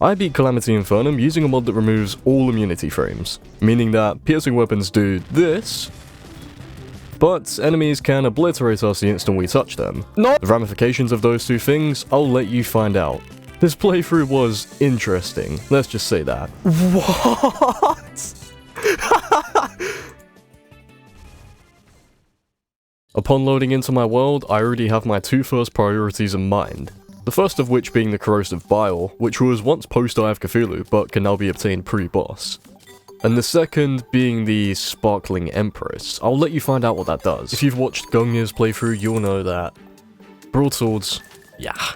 I beat Calamity Infernum using a mod that removes all immunity frames, meaning that piercing weapons do this, but enemies can obliterate us the instant we touch them. No! The ramifications of those two things, I'll let you find out. This playthrough was interesting, let's just say that. What? Upon loading into my world, I already have my two first priorities in mind. The first of which being the Corrosive Bile, which was once post-Eye of Cthulhu, but can now be obtained pre-boss. And the second being the Sparkling Empress. I'll let you find out what that does. If you've watched Gungnir's playthrough, you'll know that broadswords, yeah,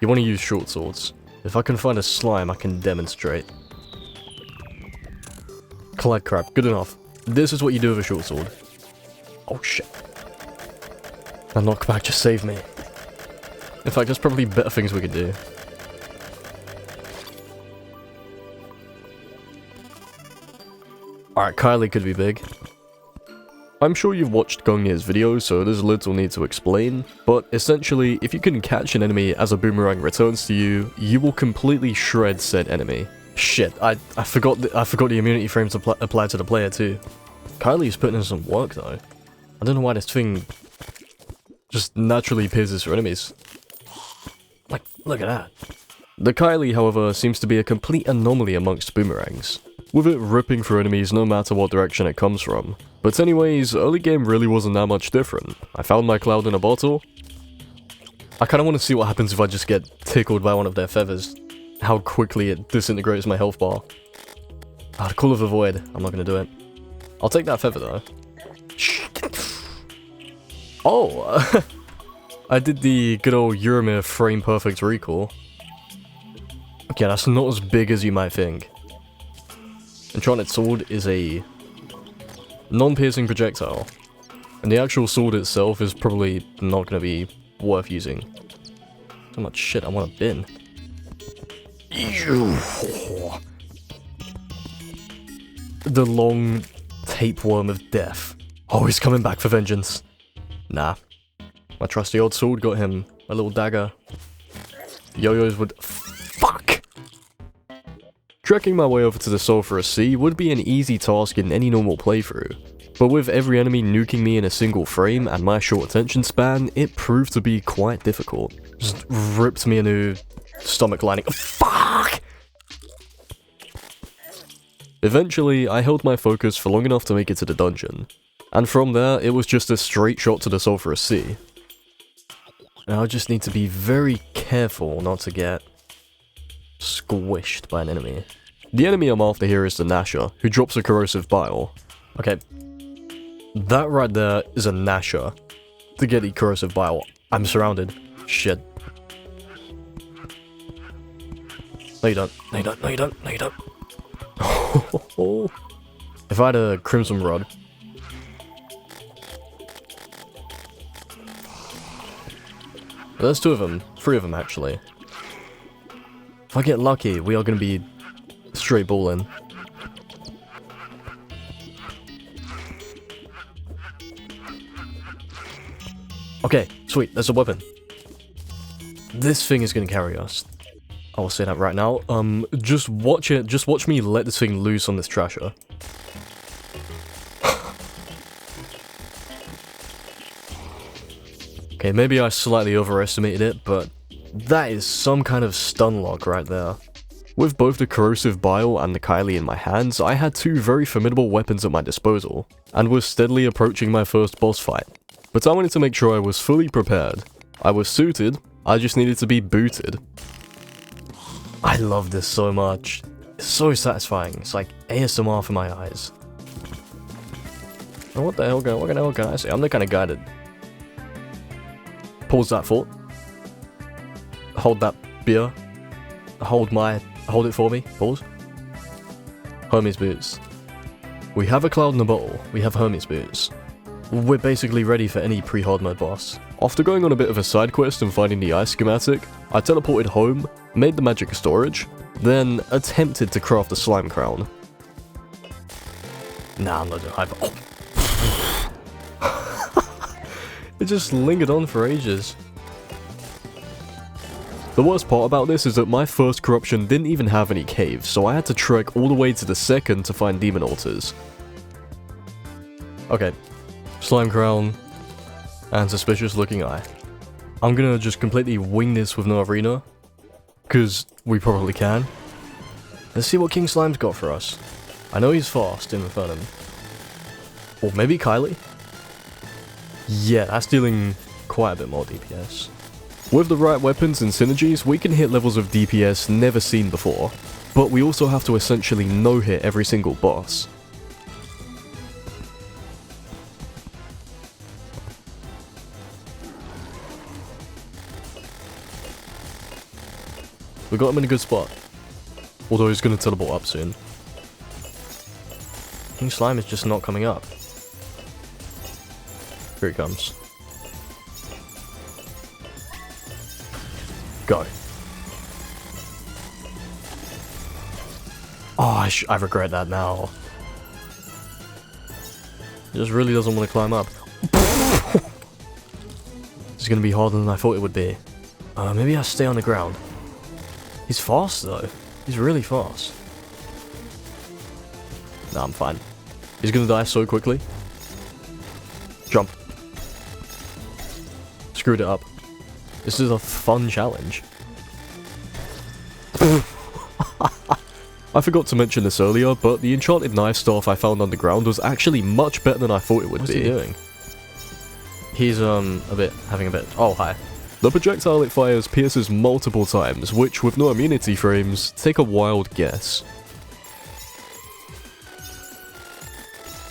you want to use short swords. If I can find a slime, I can demonstrate. Collect crap, good enough. This is what you do with a short sword. Oh shit. That knockback just saved me. In fact, there's probably better things we could do. Alright, Kylie could be big. I'm sure you've watched Gungnir's videos, so there's little need to explain, but essentially, if you can catch an enemy as a boomerang returns to you, you will completely shred said enemy. Shit, I forgot the immunity frames apply to the player too. Kylie's putting in some work though. I don't know why this thing just naturally pierces through enemies. Like, look at that. The Kylie, however, seems to be a complete anomaly amongst boomerangs, with it ripping through enemies no matter what direction it comes from. But anyways, early game really wasn't that much different. I found my cloud in a bottle. I kinda wanna see what happens if I just get tickled by one of their feathers. How quickly it disintegrates my health bar. Ah, the Call of the Void. I'm not gonna do it. I'll take that feather though. Oh! I did the good old Euromir frame perfect recall. Okay, that's not as big as you might think. Enchanted Sword is a non-piercing projectile, and the actual sword itself is probably not going to be worth using. So much shit I want to bin. The long tapeworm of death. Oh, he's coming back for vengeance. Nah. My trusty old sword got him. A little dagger. Yo-yos would... Fuck! Trekking my way over to the Sulphurous Sea would be an easy task in any normal playthrough, but with every enemy nuking me in a single frame and my short attention span, it proved to be quite difficult. Just ripped me a new stomach lining. Fuck! Eventually, I held my focus for long enough to make it to the dungeon, and from there, it was just a straight shot to the Sulphurous Sea. Now I just need to be very careful not to get squished by an enemy. The enemy I'm after here is the Gnasher, who drops a Corrosive Bile. Okay, that right there is a Gnasher. To get the Corrosive Bile, I'm surrounded. Shit. No you don't, no you don't, no you don't, no you don't. If I had a Crimson Rod. There's two of them, three of them actually. If I get lucky, we are going to be straight balling. Okay, sweet, there's a weapon. This thing is going to carry us. I will say that right now. Just watch it, just watch me let this thing loose on this trasher. Okay, maybe I slightly overestimated it, but that is some kind of stun lock right there. With both the Corrosive Bile and the Kylie in my hands, I had two very formidable weapons at my disposal, and was steadily approaching my first boss fight. But I wanted to make sure I was fully prepared. I was suited, I just needed to be booted. I love this so much. It's so satisfying, it's like ASMR for my eyes. Oh, what the hell can I say? I'm the kind of guy that... Pause that thought. Hold that beer. Hold it for me. Pause. Hermes boots. We have a cloud in a bottle. We have Hermes boots. We're basically ready for any pre-hard mode boss. After going on a bit of a side quest and finding the ice schematic, I teleported home, made the magic storage, then attempted to craft a slime crown. Nah, I'm not doing hyper. Oh. It just lingered on for ages. The worst part about this is that my first corruption didn't even have any caves, so I had to trek all the way to the second to find demon altars. Okay, slime crown, and suspicious looking eye. I'm gonna just completely wing this with no arena, because we probably can. Let's see what King Slime's got for us. I know he's fast in Infernum. Or maybe Kylie? Yeah, that's dealing quite a bit more DPS. With the right weapons and synergies, we can hit levels of DPS never seen before, but we also have to essentially no-hit every single boss. We got him in a good spot. Although he's gonna teleport up soon. King Slime is just not coming up. Here he comes. Go. Oh, I regret that now. He just really doesn't want to climb up. It's gonna be harder than I thought it would be. Maybe I'll stay on the ground. He's fast though. He's really fast. Nah, I'm fine. He's gonna die so quickly. Jump. Screwed it up. This is a fun challenge. I forgot to mention this earlier, but the enchanted knife staff I found underground was actually much better than I thought it would be. What's he doing? He's having a bit. Oh, hi. The projectile it fires pierces multiple times, which, with no immunity frames, take a wild guess.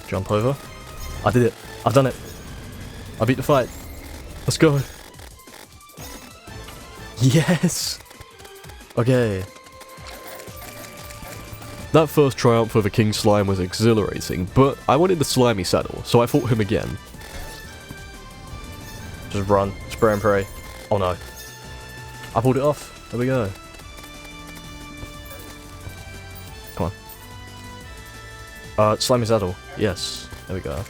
Jump over. I did it. I've done it. I beat the fight. Let's go. Yes! Okay. That first triumph over King Slime was exhilarating, but I wanted the slimy saddle, so I fought him again. Just run. Spray and pray. Oh no. I pulled it off. There we go. Come on. Slimy saddle. Yes. There we go.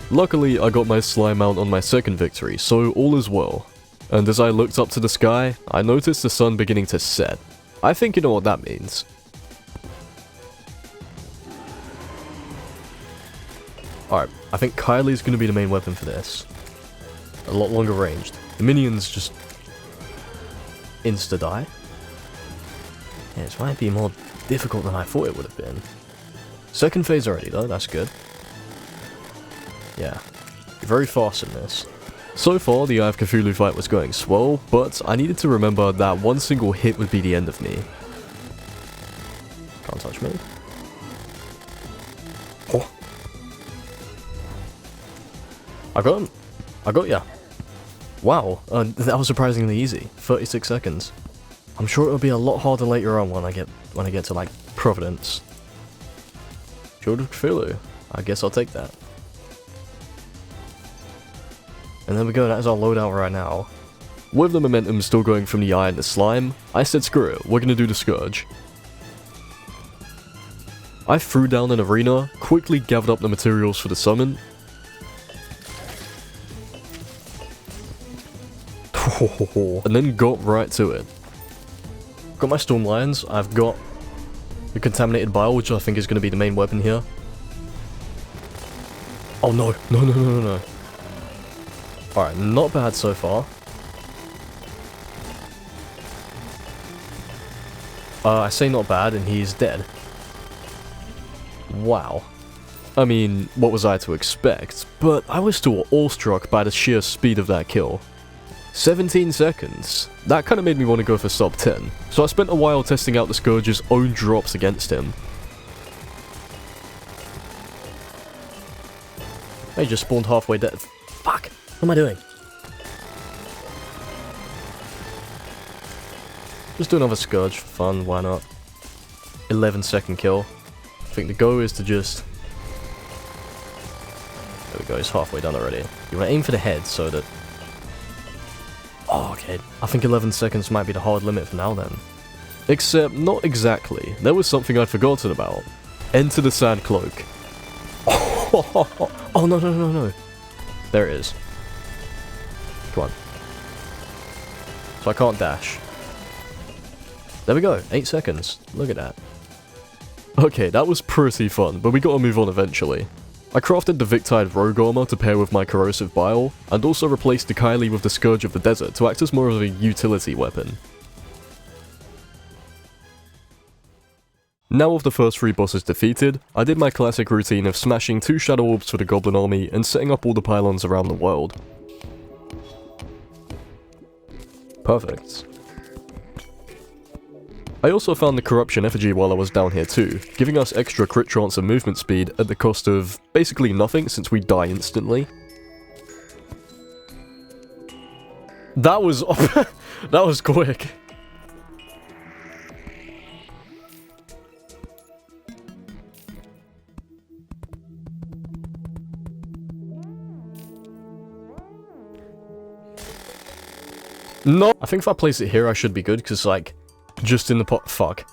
Luckily, I got my slime mount on my second victory, so all is well. And as I looked up to the sky, I noticed the sun beginning to set. I think you know what that means. Alright, I think Kylie's gonna be the main weapon for this. A lot longer ranged. The minions just insta-die. Yeah, this might be more difficult than I thought it would have been. Second phase already though, that's good. Yeah, you're very fast in this. So far, the Eye of Cthulhu fight was going swell, but I needed to remember that one single hit would be the end of me. Can't touch me. Oh. I got him. I got ya. Wow, that was surprisingly easy. 36 seconds. I'm sure it'll be a lot harder later on when I get to like Providence. Shield of Cthulhu. I guess I'll take that. And there we go, that is our loadout right now. With the momentum still going from the eye and the slime, I said screw it, we're gonna do the Scourge. I threw down an arena, quickly gathered up the materials for the summon. And then got right to it. Got my Storm Lions, I've got the Contaminated Bile, which I think is going to be the main weapon here. Oh no, no. Alright, not bad so far. I say not bad and he's dead. Wow. I mean, what was I to expect? But I was still awestruck by the sheer speed of that kill. 17 seconds. That kind of made me want to go for sub 10. So I spent a while testing out the Scourge's own drops against him. He just spawned halfway dead. Fuck! What am I doing? Just do another Scourge for fun, why not? 11-second kill. I think the goal is to just... There we go, he's halfway done already. You want to aim for the head so that... Oh, okay. I think 11 seconds might be the hard limit for now then. Except, not exactly. There was something I'd forgotten about. Enter the Sand Cloak. Oh, no. There it is. Come on. So I can't dash. There we go, 8 seconds. Look at that. Okay, that was pretty fun, but we gotta move on eventually. I crafted the Victide Rogue Armor to pair with my Corrosive Bile, and also replaced the Kylie with the Scourge of the Desert to act as more of a utility weapon. Now with the first 3 bosses defeated, I did my classic routine of smashing 2 Shadow Orbs for the Goblin Army and setting up all the pylons around the world. Perfect. I also found the Corruption Effigy while I was down here too, giving us extra crit chance and movement speed at the cost of basically nothing since we die instantly. That was that was quick. No! I think if I place it here I should be good, because like, just in the pot- fuck.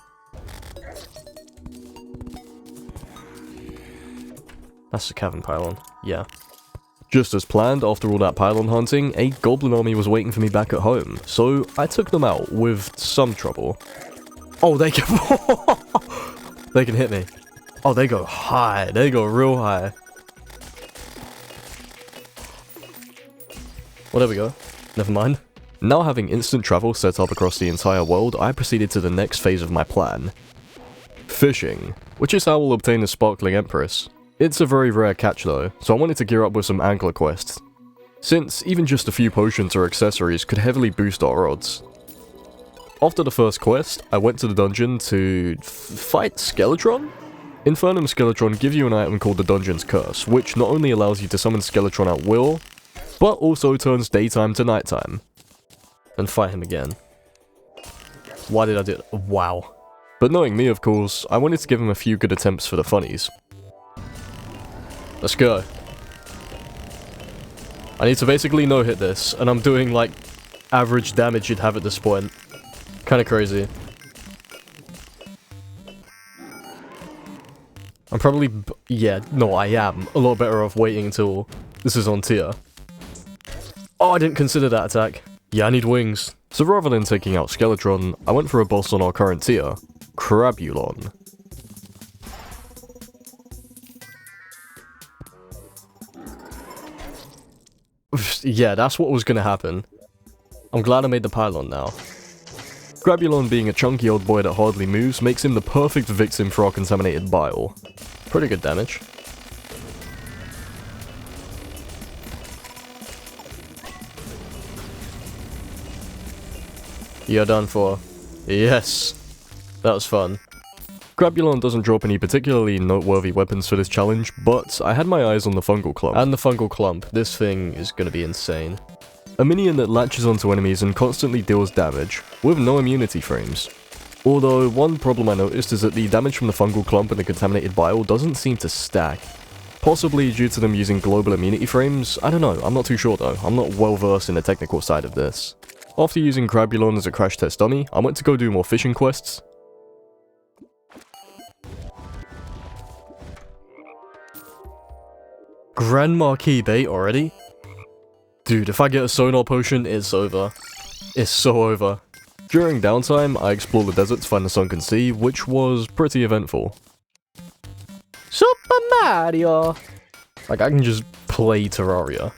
That's the cavern pylon, yeah. Just as planned, after all that pylon hunting, a goblin army was waiting for me back at home, so I took them out with some trouble. Oh, they can- they can hit me. Oh, they go high, they go real high. Well, there we go. Never mind. Now having instant travel set up across the entire world, I proceeded to the next phase of my plan. Fishing, which is how we'll obtain the Sparkling Empress. It's a very rare catch though, so I wanted to gear up with some angler quests, since even just a few potions or accessories could heavily boost our odds. After the first quest, I went to the dungeon to fight Skeletron? Infernum Skeletron give you an item called the Dungeon's Curse, which not only allows you to summon Skeletron at will, but also turns daytime to nighttime. And fight him again. Why did I do it? Wow. But knowing me, of course, I wanted to give him a few good attempts for the funnies. Let's go. I need to basically no-hit this, and I'm doing, like, average damage you'd have at this point. Kinda crazy. I'm probably... yeah, no, I am a lot better off waiting until this is on tier. Oh, I didn't consider that attack. Yeah, I need wings. So rather than taking out Skeletron, I went for a boss on our current tier, Crabulon. Yeah, that's what was gonna happen. I'm glad I made the pylon now. Crabulon being a chunky old boy that hardly moves makes him the perfect victim for our contaminated bile. Pretty good damage. You're done for. Yes. That was fun. Crabulon doesn't drop any particularly noteworthy weapons for this challenge, but I had my eyes on the Fungal Clump. And the Fungal Clump, this thing is gonna be insane. A minion that latches onto enemies and constantly deals damage, with no immunity frames. Although, one problem I noticed is that the damage from the Fungal Clump and the contaminated bile doesn't seem to stack. Possibly due to them using global immunity frames, I don't know, I'm not too sure though, I'm not well versed in the technical side of this. After using Crabulon as a crash test dummy, I went to go do more fishing quests. Grand Marquis bait already? Dude, if I get a sonar potion, it's over. It's so over. During downtime, I explored the desert to find the Sunken Sea, which was pretty eventful. Super Mario! Like, I can just play Terraria.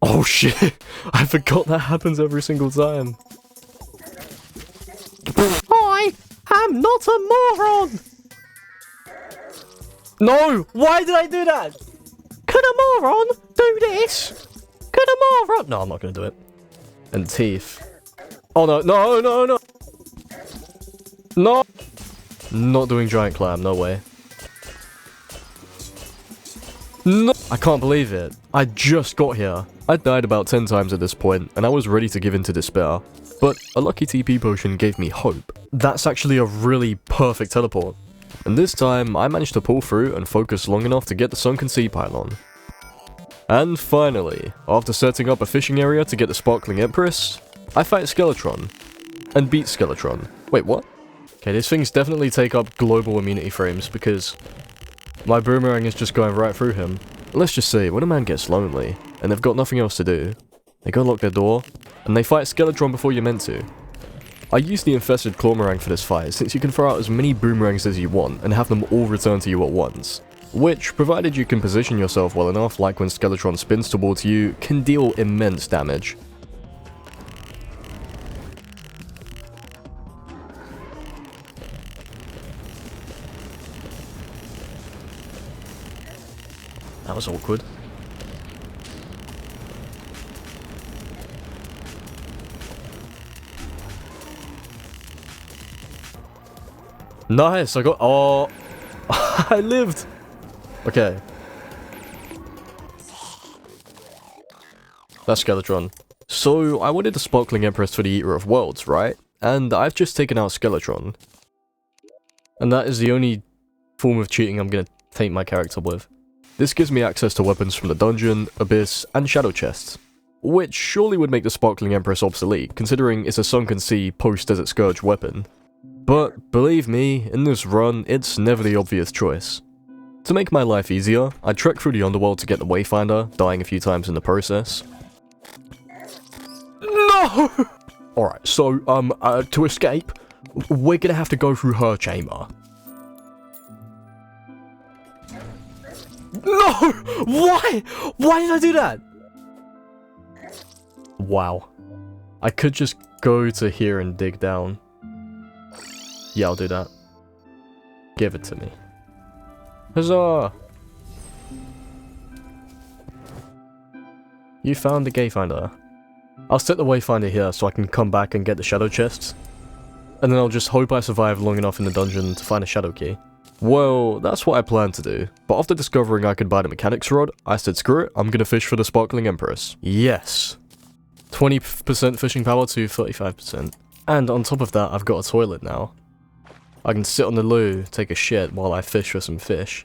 Oh shit! I forgot that happens every single time. I am not a moron! No! Why did I do that? Could a moron do this? Could a moron? No, I'm not gonna do it. And teeth. Oh no, no, no, no! No! Not doing giant clam, no way. No! I can't believe it. I just got here. I died about 10 times at this point, and I was ready to give in to despair. But a lucky TP potion gave me hope. That's actually a really perfect teleport. And this time, I managed to pull through and focus long enough to get the Sunken Sea pylon. And finally, after setting up a fishing area to get the Sparkling Empress, I fight Skeletron. And beat Skeletron. Wait, what? Okay, these things definitely take up global immunity frames, because my boomerang is just going right through him. Let's just say, when a man gets lonely, and they've got nothing else to do, they go lock their door, and they fight Skeletron before you're meant to. I used the infested clawmerang for this fight, since you can throw out as many boomerangs as you want and have them all return to you at once. Which, provided you can position yourself well enough, like when Skeletron spins towards you, can deal immense damage. That was awkward. Nice, I got- oh! I lived! Okay. That's Skeletron. So, I wanted the Sparkling Empress for the Eater of Worlds, right? And I've just taken out Skeletron. And that is the only form of cheating I'm gonna taint my character with. This gives me access to weapons from the dungeon, abyss, and shadow chests. Which surely would make the Sparkling Empress obsolete, considering it's a Sunken Sea post-Desert Scourge weapon. But, believe me, in this run, it's never the obvious choice. To make my life easier, I trek through the underworld to get the Wayfinder, dying a few times in the process. No! Alright, so, to escape, we're gonna have to go through her chamber. No! Why? Why did I do that? Wow. I could just go to here and dig down. Yeah, I'll do that. Give it to me. Huzzah! You found the Gayfinder. I'll set the Wayfinder here so I can come back and get the shadow chests. And then I'll just hope I survive long enough in the dungeon to find a shadow key. Well, that's what I planned to do, but after discovering I could buy the mechanics rod, I said screw it, I'm gonna fish for the Sparkling Empress. Yes! 20% fishing power to 35%. And on top of that, I've got a toilet now. I can sit on the loo, take a shit while I fish for some fish.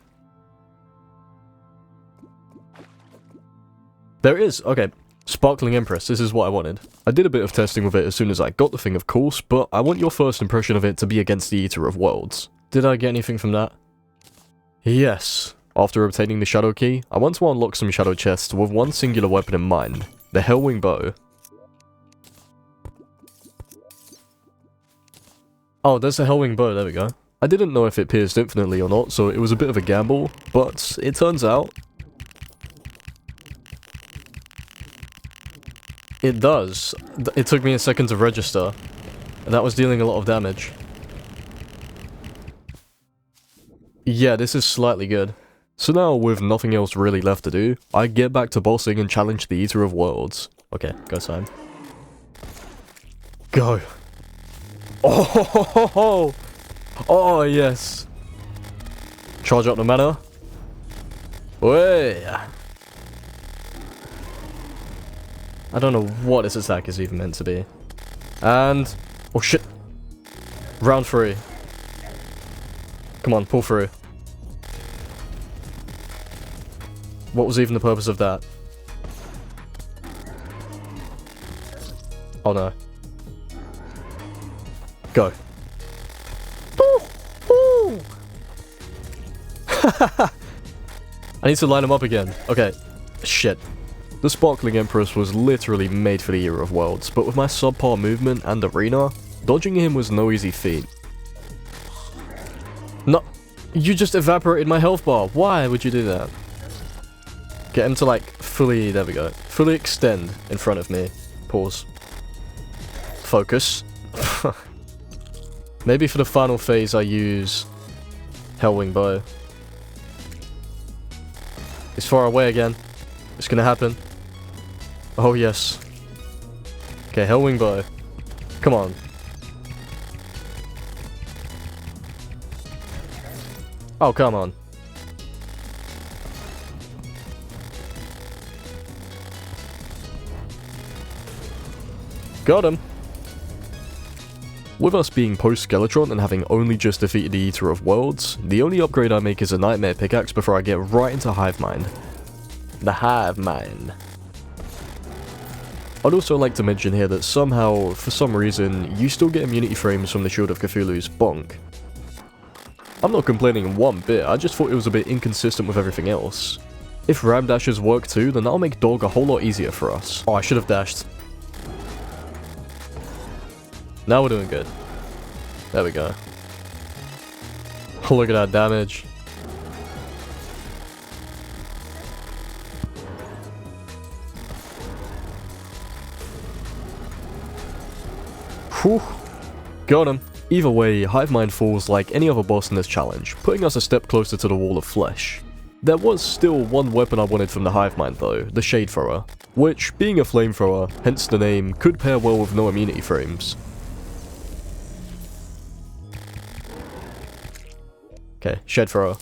There it is, okay. Sparkling Empress, this is what I wanted. I did a bit of testing with it as soon as I got the thing, of course, but I want your first impression of it to be against the Eater of Worlds. Did I get anything from that? Yes. After obtaining the shadow key, I want to unlock some shadow chests with one singular weapon in mind, the Hellwing Bow. Oh, there's the Hellwing Bow, there we go. I didn't know if it pierced infinitely or not, so it was a bit of a gamble, but it turns out it does. It took me a second to register, and that was dealing a lot of damage. Yeah, this is slightly good. So now, with nothing else really left to do, I get back to bossing and challenge the Eater of Worlds. Okay, go time. Go. Oh, ho, ho, ho, ho. Oh yes. Charge up the mana. Way. I don't know what this attack is even meant to be. And... oh shit. Round 3. Come on, pull through. What was even the purpose of that? Oh no. Go. I need to line them up again. Okay. Shit. The Sparkling Empress was literally made for the Eater of Worlds, but with my subpar movement and arena, dodging him was no easy feat. No, you just evaporated my health bar. Why would you do that? Get him to like fully, there we go, fully extend in front of me. Pause. Focus. Maybe for the final phase I use Hellwing Bow. It's far away again. It's gonna happen. Oh yes. Okay, Hellwing Bow. Come on. Oh, come on. Got him. With us being post-Skeletron and having only just defeated the Eater of Worlds, the only upgrade I make is a Nightmare Pickaxe before I get right into Hive Mind. The Hive Mind. I'd also like to mention here that somehow, for some reason, you still get immunity frames from the Shield of Cthulhu's bonk. I'm not complaining one bit, I just thought it was a bit inconsistent with everything else. If ram dashes work too, then that'll make Dog a whole lot easier for us. Oh, I should have dashed. Now we're doing good. There we go. Look at that damage. Whew. Got him. Either way, Hive Mind falls like any other boss in this challenge, putting us a step closer to the Wall of Flesh. There was still one weapon I wanted from the Hive Mind though, the Shade Thrower, which, being a flamethrower, hence the name, could pair well with no immunity frames. Okay, Shade Thrower.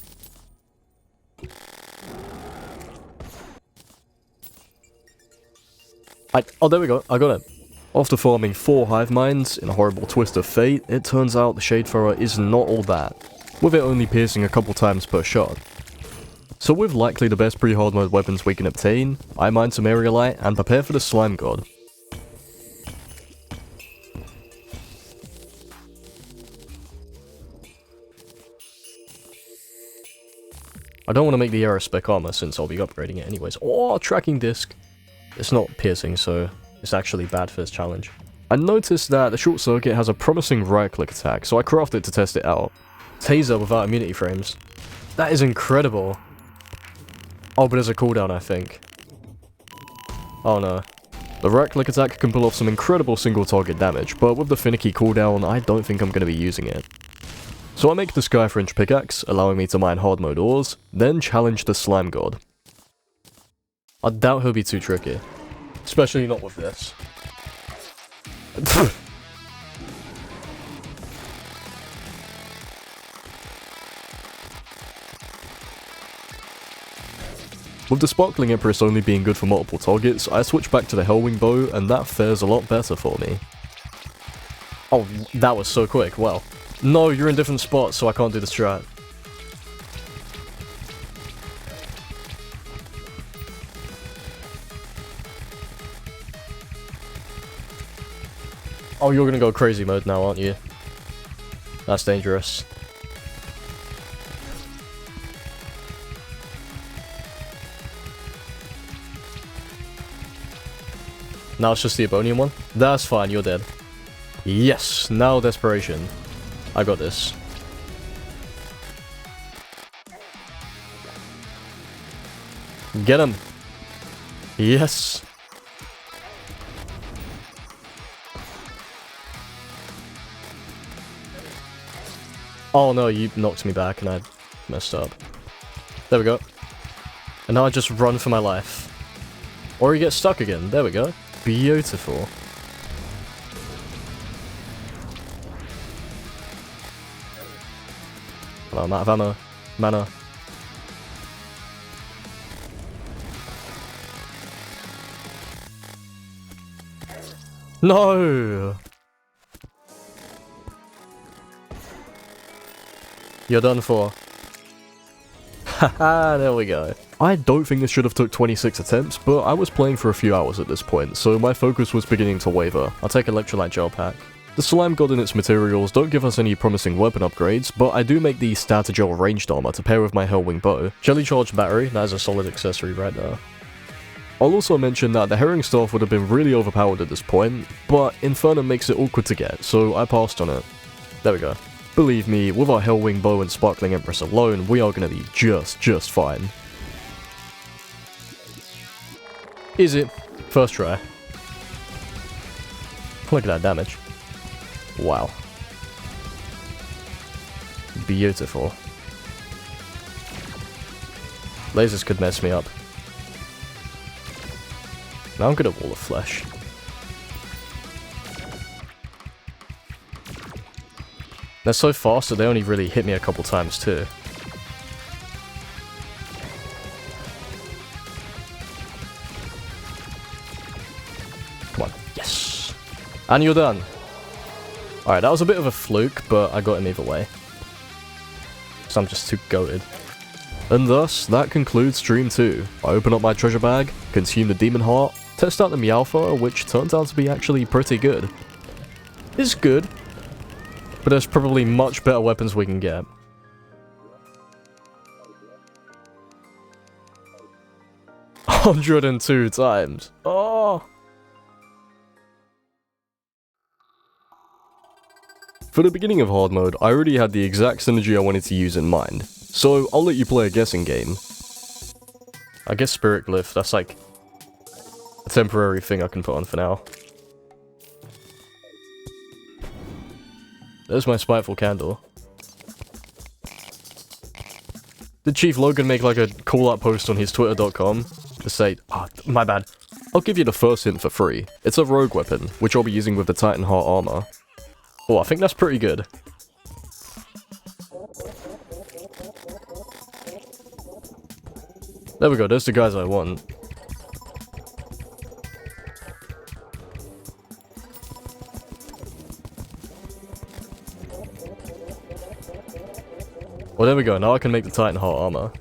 Oh, there we go, I got it. After farming 4 Hive Minds, in a horrible twist of fate, it turns out the Shade Thrower is not all that, with it only piercing a couple times per shot. So with likely the best pre-hard mode weapons we can obtain, I mine some Area Light and prepare for the Slime God. I don't want to make the Aerospec armor since I'll be upgrading it anyways. Oh, tracking disc! It's not piercing, so it's actually bad for this challenge. I noticed that the short circuit has a promising right click attack, so I crafted it to test it out. Taser without immunity frames. That is incredible. Oh, but there's a cooldown, I think. Oh no. The right click attack can pull off some incredible single target damage, but with the finicky cooldown, I don't think I'm going to be using it. So I make the Skyfringe pickaxe, allowing me to mine hard mode ores, then challenge the Slime God. I doubt he'll be too tricky. Especially not with this. With the Sparkling Empress only being good for multiple targets, I switch back to the Hellwing bow, and that fares a lot better for me. Oh, that was so quick, wow. No, you're in different spots, so I can't do the strat. Oh, you're gonna go crazy mode now, aren't you? That's dangerous. Now it's just the Ebonian one? That's fine, you're dead. Yes, now desperation. I got this. Get him! Yes! Oh no, you knocked me back and I messed up. There we go. And now I just run for my life. Or you get stuck again. There we go. Beautiful. Well, I'm out of ammo. Mana. No! You're done for. Haha, there we go. I don't think this should have took 26 attempts, but I was playing for a few hours at this point, so my focus was beginning to waver. I'll take Electrolyte Gel Pack. The Slime God and its materials don't give us any promising weapon upgrades, but I do make the Statagel ranged armor to pair with my Hellwing bow. Jelly Charged Battery, that is a solid accessory right there. I'll also mention that the Herring Staff would have been really overpowered at this point, but Infernum makes it awkward to get, so I passed on it. There we go. Believe me, with our Hellwing bow and Sparkling Empress alone, we are going to be just fine. Easy. First try. Look at that damage. Wow. Beautiful. Lasers could mess me up. Now I'm good at Wall of Flesh. They're so fast that they only really hit me a couple times too. Come on, yes! And you're done! Alright, that was a bit of a fluke, but I got him either way. So I'm just too goated. And thus, that concludes Stream 2. I open up my treasure bag, consume the Demon Heart, test out the Meowthra, which turns out to be actually pretty good. It's good, but there's probably much better weapons we can get. $102 times. Oh! For the beginning of hard mode, I already had the exact synergy I wanted to use in mind, so I'll let you play a guessing game. I guess Spirit Glyph, that's like a temporary thing I can put on for now. There's my spiteful candle. Did Chief Logan make like a call-out post on his twitter.com to say, oh, my bad, I'll give you the first hint for free. It's a rogue weapon, which I'll be using with the Titan Heart armor. Oh, I think that's pretty good. There we go, there's the guys I want. Well, there we go, now I can make the Titan Heart armor.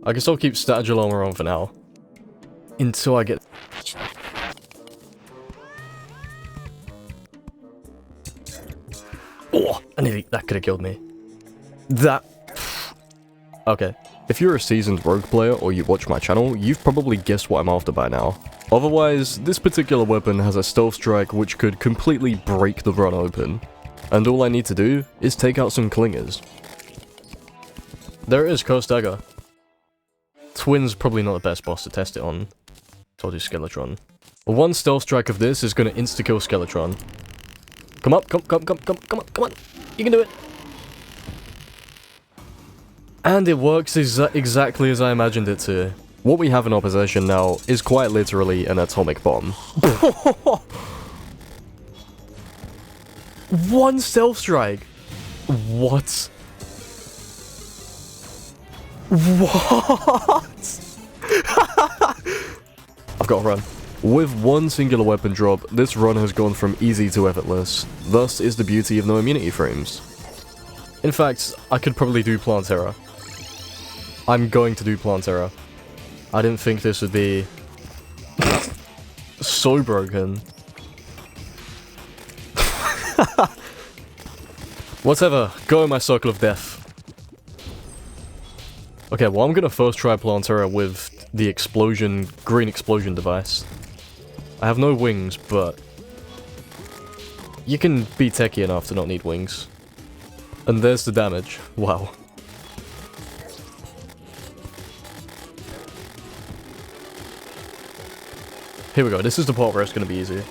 I guess I'll keep Stagil armor on for now. Until I get... Oh, that could have killed me. That... Okay. If you're a seasoned rogue player or you watch my channel, you've probably guessed what I'm after by now. Otherwise, this particular weapon has a stealth strike which could completely break the run open. And all I need to do is take out some clingers. There it is, Curse Dagger. Twin's probably not the best boss to test it on. So I'll do Skeletron. Well, one stealth strike of this is going to insta-kill Skeletron. Come up, come on. You can do it. And it works exactly as I imagined it to. What we have in our possession now is quite literally an atomic bomb. One stealth strike! What? What? I've got to run. With one singular weapon drop, this run has gone from easy to effortless. Thus is the beauty of no immunity frames. In fact, I could probably do Plantera. I'm going to do Plantera. I didn't think this would be so broken. Whatever, go in my circle of death. Okay, well I'm gonna first try Plantera with the explosion, green explosion device. I have no wings, but you can be techie enough to not need wings. And there's the damage. Wow. Here we go, this is the part where it's gonna be easy.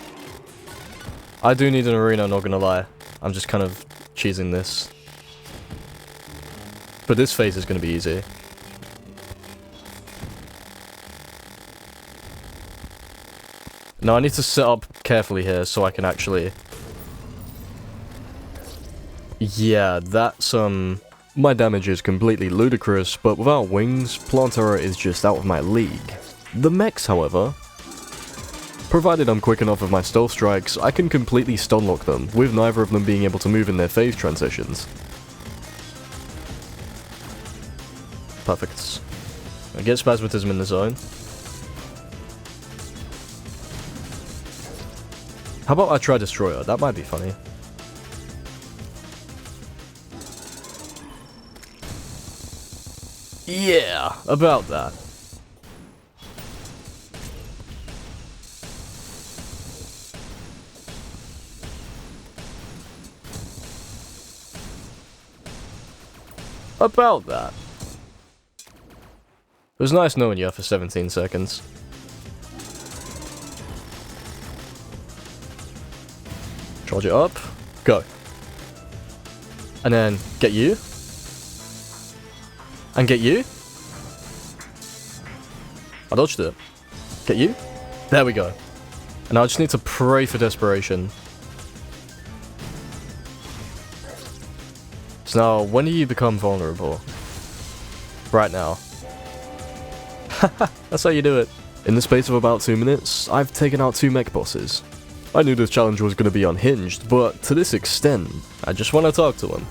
I do need an arena, not gonna lie. I'm just kind of cheesing this. But this phase is gonna be easy. Now I need to set up carefully here so I can actually... Yeah, that's, my damage is completely ludicrous, but without wings, Plantera is just out of my league. The mechs, however, provided I'm quick enough with my stealth strikes, I can completely stunlock them, with neither of them being able to move in their phase transitions. Perfect. I get Spasmatism in the zone. How about I try Destroyer? That might be funny. Yeah, about that. About that. It was nice knowing you for 17 seconds. Charge it up. Go. And then get you. And get you. I dodged it. Get you. There we go. And I just need to pray for desperation. So now, when do you become vulnerable? Right now. That's how you do it. In the space of about 2 minutes, I've taken out 2 mech bosses. I knew this challenge was going to be unhinged, but to this extent, I just want to talk to him.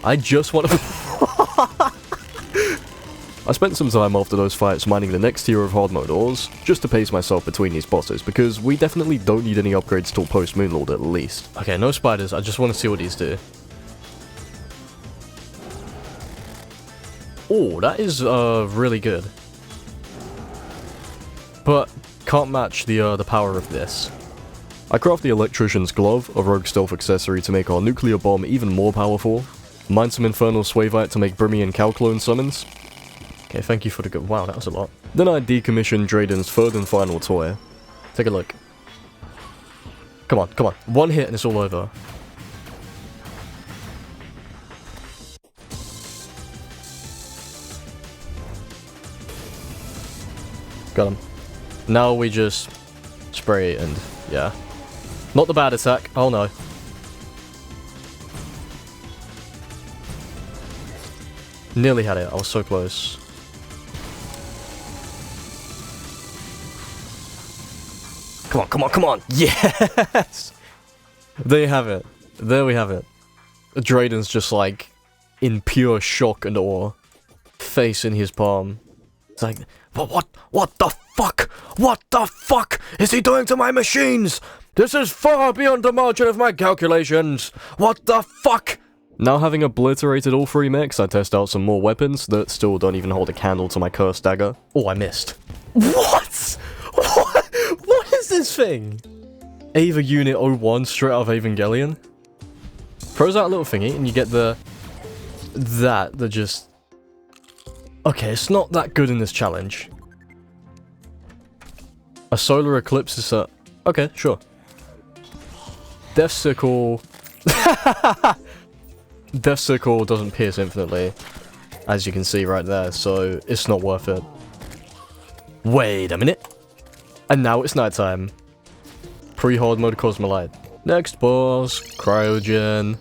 I just want to... I spent some time after those fights mining the next tier of hard mode ores, just to pace myself between these bosses, because we definitely don't need any upgrades till post Moonlord at least. Okay, no spiders, I just want to see what these do. Oh, that is really good. But can't match the power of this. I craft the Electrician's Glove, a rogue stealth accessory to make our nuclear bomb even more powerful. Mine some Infernal Swavite to make Brimmy and Calclone summons. Okay, thank you for the good. Wow, that was a lot. Then I decommissioned Drayden's third and final toy. Take a look. Come on, come on. One hit and it's all over. Got him. Now we just spray it and yeah. Not the bad attack. Oh no. Nearly had it. I was so close. Come on, come on, come on! Yes! There you have it. There we have it. Drayden's just like in pure shock and awe. Face in his palm. It's like, what the fuck? What the fuck is he doing to my machines? This is far beyond the margin of my calculations. What the fuck? Now having obliterated all 3 mechs, I test out some more weapons that still don't even hold a candle to my cursed dagger. Oh, I missed. What? What is this thing? Ava Unit 01 straight out of Evangelion. Throws out a little thingy and you get the... that just... Okay, it's not that good in this challenge. A solar eclipse is a... Okay, sure. Death Sickle... Death Sickle doesn't pierce infinitely, as you can see right there, so it's not worth it. Wait a minute. And now it's nighttime. Pre-horde mode Cosmolite. Next boss, Cryogen.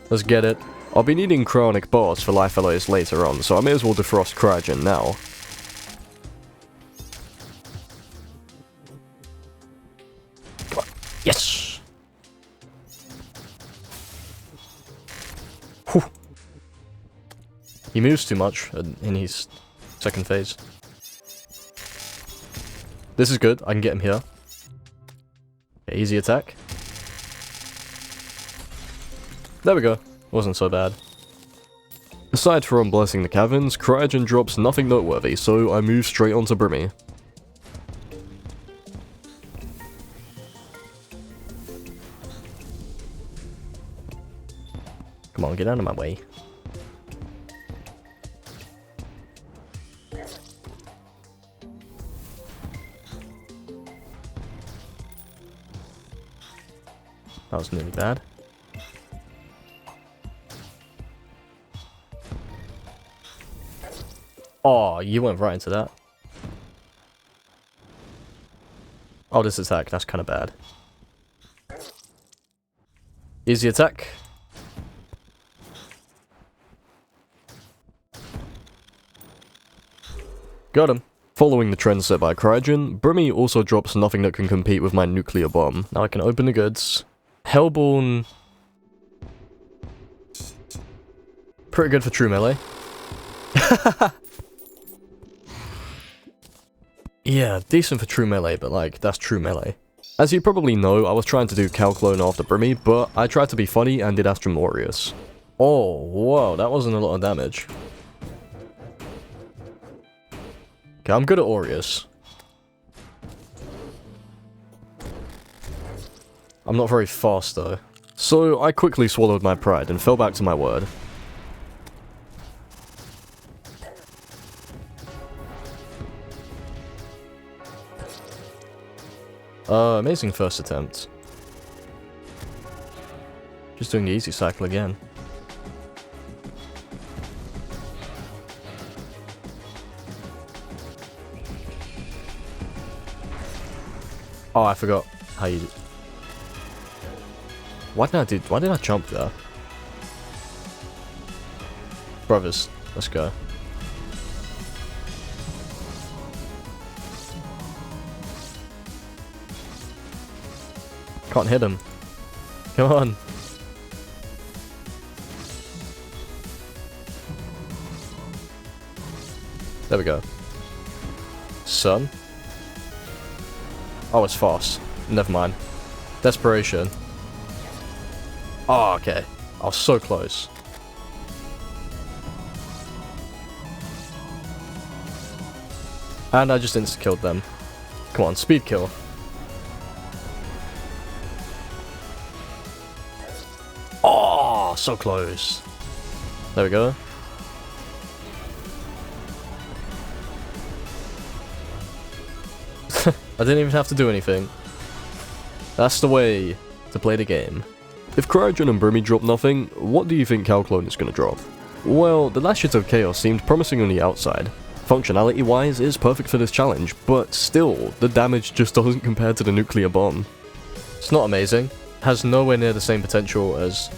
Let's get it. I'll be needing Cryonic Bars for life alloys later on, so I may as well defrost Cryogen now. Come on. Yes! Whew. He moves too much in his second phase. This is good, I can get him here. Okay, easy attack. There we go. Wasn't so bad. Aside from blessing the caverns, Cryogen drops nothing noteworthy, so I move straight onto Brimmy. Come on, get out of my way. That was nearly bad. Oh, you went right into that. Oh, this attack, that's kind of bad. Easy attack. Got him. Following the trend set by Cryogen, Brimmy also drops nothing that can compete with my nuclear bomb. Now I can open the goods. Hellborn... Pretty good for true melee. Yeah, decent for true melee, but like, that's true melee. As you probably know, I was trying to do Calclone after Brimmy, but I tried to be funny and did Astrum Aureus. Oh, whoa, that wasn't a lot of damage. Okay, I'm good at Aureus. I'm not very fast though. So I quickly swallowed my pride and fell back to my word. Amazing first attempt. Just doing the easy cycle again. Oh, I forgot how you... Why did I jump there? Brothers, let's go. Can't hit him. Come on. There we go. Son. Oh, it's fast. Never mind. Desperation. Oh, okay. I was so close. And I just insta-killed them. Come on, speed kill. so close. There we go. I didn't even have to do anything. That's the way to play the game. If Cryogen and Brumi drop nothing, what do you think Calclone is going to drop? Well, the last shit of Chaos seemed promising on the outside. Functionality-wise, it's perfect for this challenge, but still, the damage just doesn't compare to the nuclear bomb. It's not amazing, has nowhere near the same potential as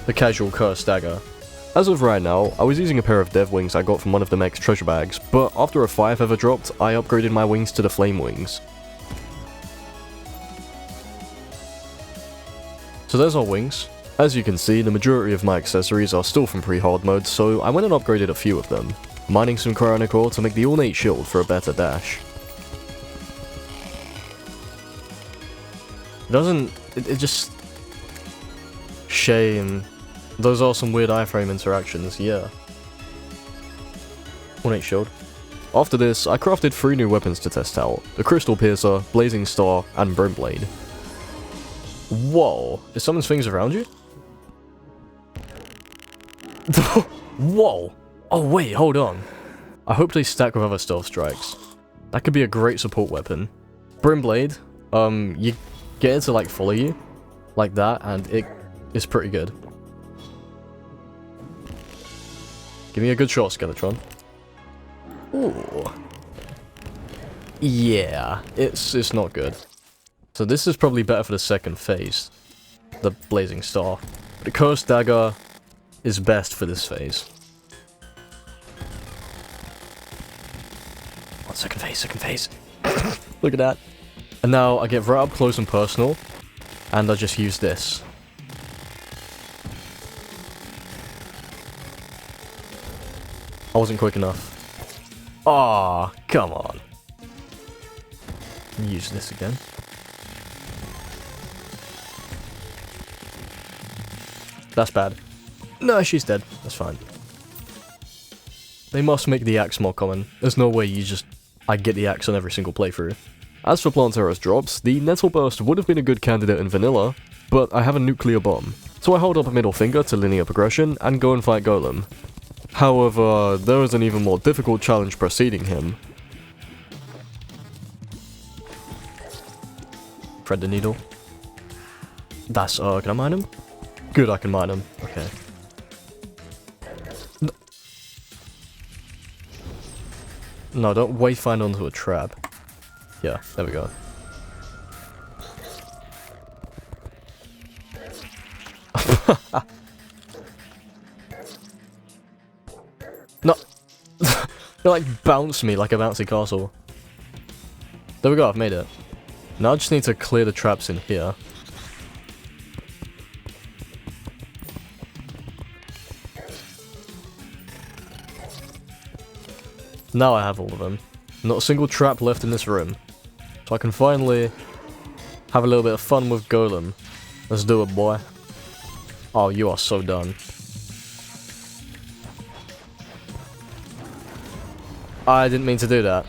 the casual Cursed Dagger. As of right now, I was using a pair of dev wings I got from one of the mech's treasure bags, but after a 5 ever dropped, I upgraded my wings to the flame wings. So there's our wings. As you can see, the majority of my accessories are still from pre-hard mode, so I went and upgraded a few of them, mining some cryonic ore to make the ornate shield for a better dash. It just... Shame. Those are some weird iframe interactions, yeah. Ornate shield. After this, I crafted 3 new weapons to test out, the Crystal Piercer, Blazing Star, and Brimblade. Whoa, is someone's things around you? Whoa! Oh wait, hold on. I hope they stack with other stealth strikes. That could be a great support weapon. Brimblade, you get it to like follow you, like that, and it is pretty good. Give me a good shot, Skeletron. Ooh. Yeah, it's not good. So this is probably better for the second phase, the Blazing Star. The Cursed Dagger is best for this phase. Oh, second phase. Look at that. And now I get right up close and personal, and I just use this. I wasn't quick enough. Ah, come on. Use this again. That's bad. No, she's dead. That's fine. They must make the axe more common. There's no way I get the axe on every single playthrough. As for Plantera's drops, the Nettle Burst would have been a good candidate in vanilla, but I have a nuclear bomb. So I hold up a middle finger to linear progression and go and fight Golem. However, there is an even more difficult challenge preceding him. Thread the needle. That's, can I mine him? Good, I can mine him. Okay. No, don't wayfind onto a trap. Yeah, there we go. No. They like bounce me like a bouncy castle. There we go, I've made it. Now I just need to clear the traps in here. Now I have all of them. Not a single trap left in this room. So I can finally have a little bit of fun with Golem. Let's do it, boy. Oh, you are so done. I didn't mean to do that.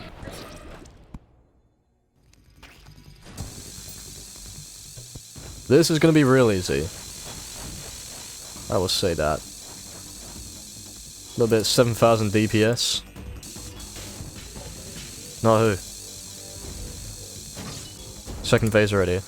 This is going to be real easy. I will say that. A little bit 7,000 DPS. Not who. Second phase already.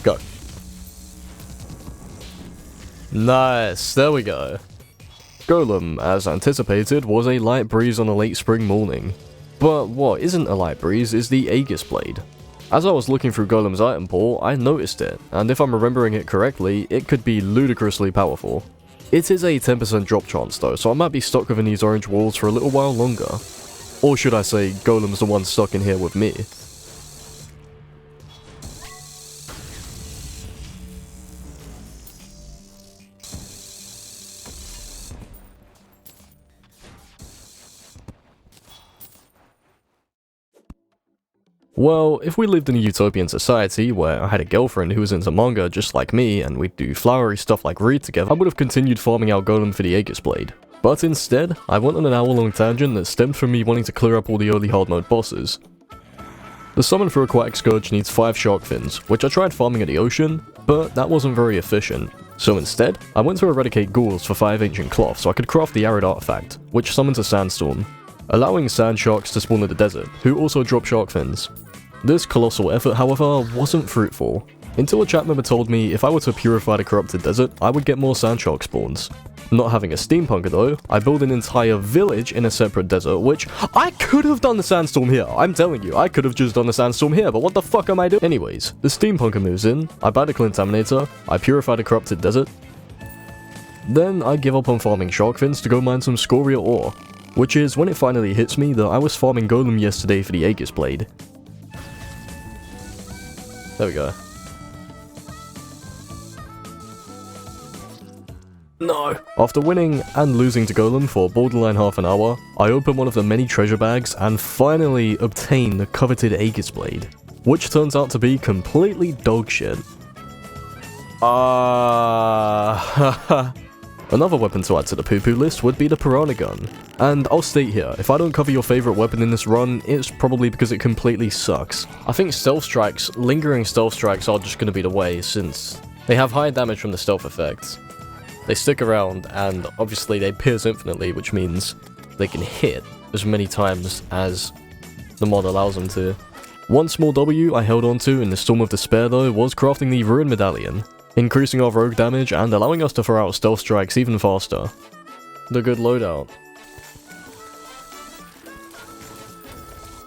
Go. Nice, there we go. Golem, as anticipated, was a light breeze on a late spring morning. But what isn't a light breeze is the Aegis Blade. As I was looking through Golem's item pool, I noticed it, and if I'm remembering it correctly, it could be ludicrously powerful. It is a 10% drop chance though, so I might be stuck within these orange walls for a little while longer. Or should I say, Golem's the one stuck in here with me. Well, if we lived in a utopian society where I had a girlfriend who was into manga just like me and we'd do flowery stuff like read together, I would have continued farming out golem for the Aegis Blade. But instead, I went on an hour-long tangent that stemmed from me wanting to clear up all the early hard mode bosses. The summon for Aquatic Scourge needs 5 shark fins, which I tried farming at the ocean, but that wasn't very efficient. So instead, I went to eradicate ghouls for 5 ancient cloth so I could craft the Arid Artifact, which summons a sandstorm, allowing sand sharks to spawn in the desert, who also drop shark fins. This colossal effort, however, wasn't fruitful, until a chat member told me if I were to purify the corrupted desert, I would get more sand shark spawns. Not having a steampunker though, I built an entire village in a separate desert, which I could have done the sandstorm here. I'm telling you, I could have just done the sandstorm here, but what the fuck am I doing? Anyways, the steampunker moves in, I buy the contaminator, I purify the corrupted desert. Then I give up on farming shark fins to go mine some scoria ore, which is when it finally hits me that I was farming golem yesterday for the Aegis Blade. There we go. No! After winning and losing to Golem for borderline half an hour, I open one of the many treasure bags and finally obtain the coveted Aegis Blade, which turns out to be completely dogshit. Another weapon to add to the poo-poo list would be the Piranha Gun. And I'll state here, if I don't cover your favourite weapon in this run, it's probably because it completely sucks. I think stealth strikes, lingering stealth strikes are just going to be the way, since they have high damage from the stealth effects. They stick around, and obviously they pierce infinitely, which means they can hit as many times as the mod allows them to. One small W I held onto in the Storm of Despair though was crafting the Ruin Medallion, increasing our rogue damage and allowing us to throw out stealth strikes even faster. The good loadout.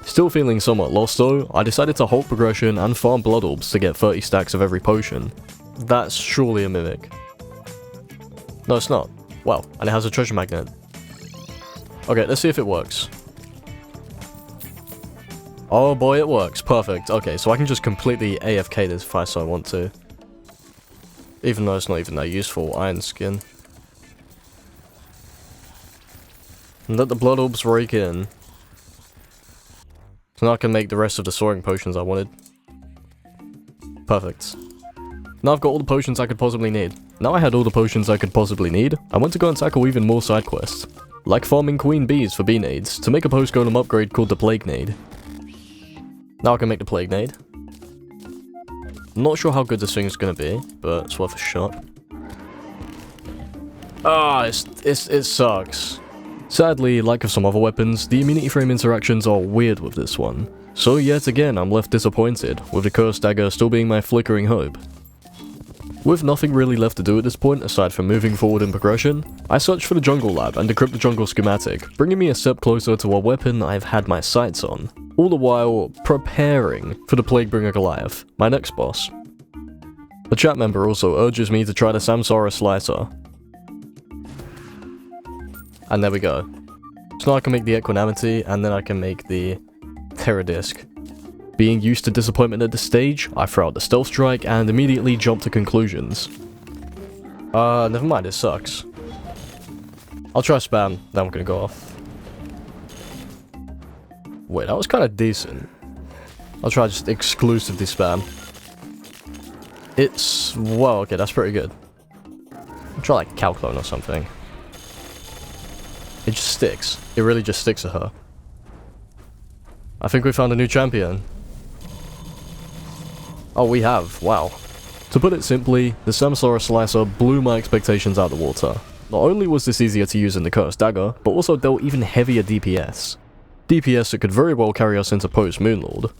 Still feeling somewhat lost though, I decided to halt progression and farm blood orbs to get 30 stacks of every potion. That's surely a mimic. No, it's not. Wow, and it has a treasure magnet. Okay, let's see if it works. Oh boy, it works. Perfect. Okay, so I can just completely AFK this if I so want to. Even though it's not even that useful. Iron skin. And let the blood orbs rake in. So now I can make the rest of the soaring potions I wanted. Perfect. Now I've got all the potions I could possibly need. Now I had all the potions I could possibly need, I went to go and tackle even more side quests. Like farming queen bees for bee nades, to make a post-golem upgrade called the Plague Nade. Now I can make the Plague Nade. Not sure how good this thing's gonna be, but it's worth a shot. It sucks. Sadly, like with some other weapons, the immunity frame interactions are weird with this one. So yet again, I'm left disappointed, with the cursed dagger still being my flickering hope. With nothing really left to do at this point aside from moving forward in progression, I searched for the jungle lab and decrypt the jungle schematic, bringing me a step closer to a weapon I've had my sights on, all the while preparing for the Plaguebringer Goliath, my next boss. The chat member also urges me to try the Samsara Slicer. And there we go. So now I can make the Equanimity, and then I can make the Terra Disc. Being used to disappointment at this stage, I throw out the Stealth Strike and immediately jump to conclusions. Never mind, it sucks. I'll try spam, then I'm gonna go off. Wait, that was kind of decent. I'll try just exclusively spam. It's... well, okay, that's pretty good. I'll try like Calclone or something. It just sticks. It really just sticks to her. I think we found a new champion. Oh, we have. Wow. To put it simply, the Samsara Slicer blew my expectations out the water. Not only was this easier to use in the Cursed Dagger, but also dealt even heavier DPS. DPS that could very well carry us into post-Moonlord.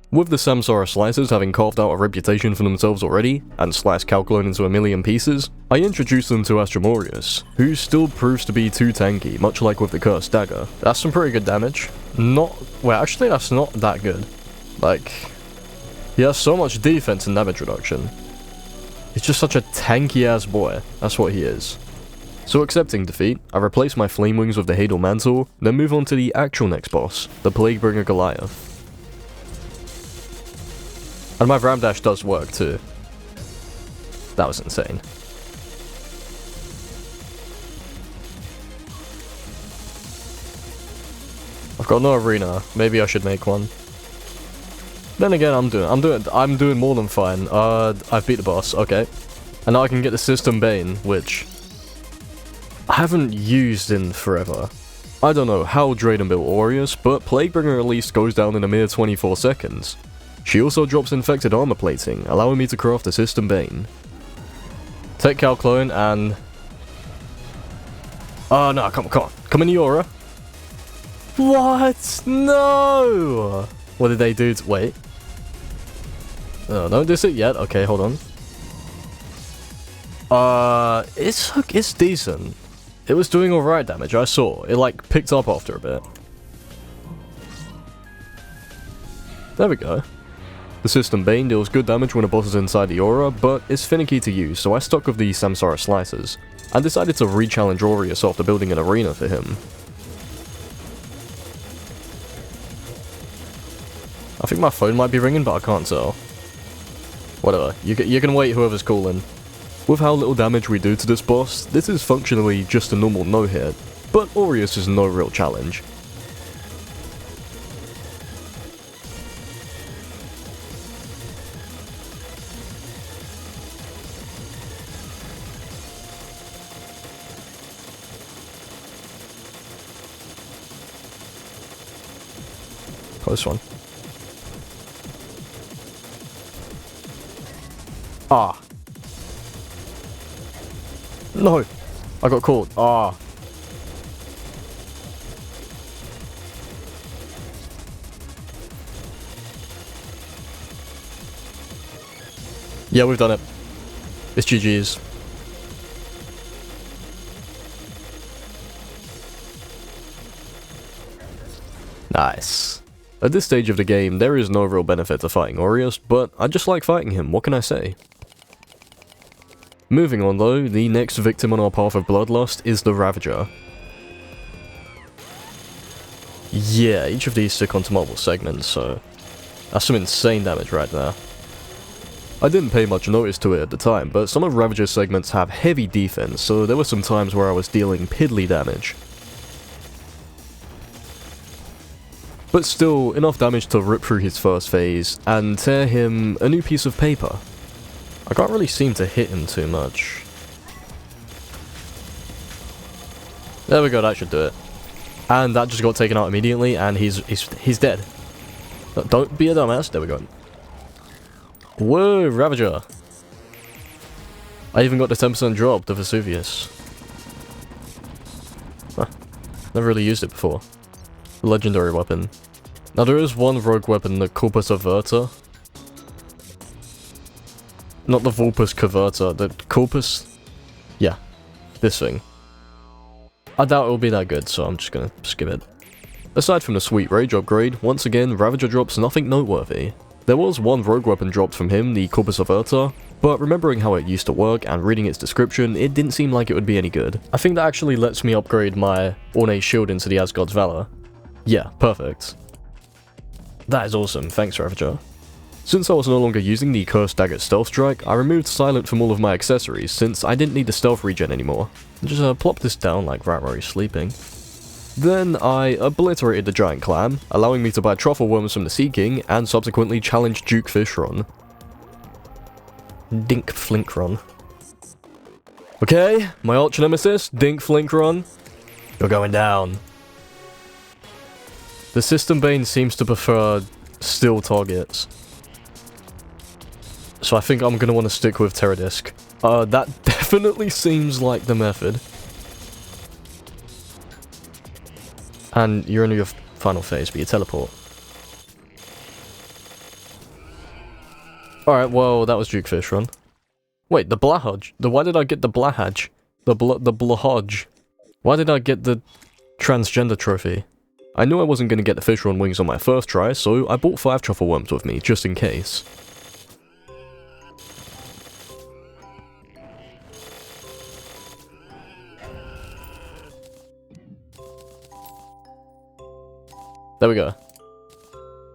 With the Samsara Slicers having carved out a reputation for themselves already, and sliced Calclone into a million pieces, I introduced them to Astromorius, who still proves to be too tanky, much like with the Cursed Dagger. That's some pretty good damage. Well, actually that's not that good. Like, he has so much defense and damage reduction. He's just such a tanky ass boy, that's what he is. So accepting defeat, I replace my Flame Wings with the Hadal Mantle, then move on to the actual next boss, the Plaguebringer Goliath. And my Ram Dash does work too. That was insane. I've got no arena. Maybe I should make one. Then again, I'm doing more than fine. I've beat the boss, okay. And now I can get the System Bane, which I haven't used in forever. I don't know how Drayden built Aureus, but Plaguebringer at least goes down in a mere 24 seconds. She also drops infected armor plating, allowing me to craft the System Bane. Take Cal Clone and... Oh no, come on. Come in, Aura. What? No! What did they do to... Wait. Oh, don't diss it yet. Okay, hold on. It's decent. It was doing alright damage, I saw. It, like, picked up after a bit. There we go. The System Bane deals good damage when a boss is inside the aura, but it's finicky to use, so I stuck with the Samsara Slicers, and decided to re-challenge Aureus after building an arena for him. I think my phone might be ringing, but I can't tell. Whatever, you can wait whoever's calling. With how little damage we do to this boss, this is functionally just a normal no-hit, but Aureus is no real challenge. Close one. Ah. No! I got caught. Ah. Yeah, we've done it. It's GG's. Nice. At this stage of the game, there is no real benefit to fighting Aureus, but I just like fighting him, what can I say? Moving on though, the next victim on our path of bloodlust is the Ravager. Yeah, each of these stick onto multiple segments, so that's some insane damage right there. I didn't pay much notice to it at the time, but some of Ravager's segments have heavy defense, so there were some times where I was dealing piddly damage. But still, enough damage to rip through his first phase, and tear him a new piece of paper. I can't really seem to hit him too much. There we go, that should do it. And that just got taken out immediately, and he's dead. Don't be a dumbass, there we go. Whoa, Ravager! I even got the 10% drop, the Vesuvius. Huh. Never really used it before. Legendary weapon. Now there is one rogue weapon, the Corpus Averter. Not the Vulpus Caverta, the Corpus... Yeah, this thing. I doubt it will be that good, so I'm just gonna skip it. Aside from the sweet rage upgrade, once again, Ravager drops nothing noteworthy. There was one rogue weapon dropped from him, the Corpus Averter, but remembering how it used to work and reading its description, it didn't seem like it would be any good. I think that actually lets me upgrade my Ornate Shield into the Asgard's Valor. Yeah, perfect. That is awesome, thanks Ravager. Since I was no longer using the Cursed Dagger Stealth Strike, I removed Silent from all of my accessories since I didn't need the stealth regen anymore. Just plop this down like right where he's sleeping. Then I obliterated the Giant Clam, allowing me to buy Truffle Worms from the Sea King and subsequently challenged Duke Fishron. Dink Flinkron. Okay, my arch nemesis, Dink Flinkron. You're going down. The System Bane seems to prefer steel targets. So I think I'm going to want to stick with Terradisc. That definitely seems like the method. And you're in your final phase, but you teleport. Alright, well, that was Duke Fishron. Wait, the Blahudge. Why did I get the Blahudge? The Blahudge. Why did I get the transgender trophy? I knew I wasn't going to get the Fishron wings on my first try, so I bought 5 Truffle Worms with me, just in case. There we go.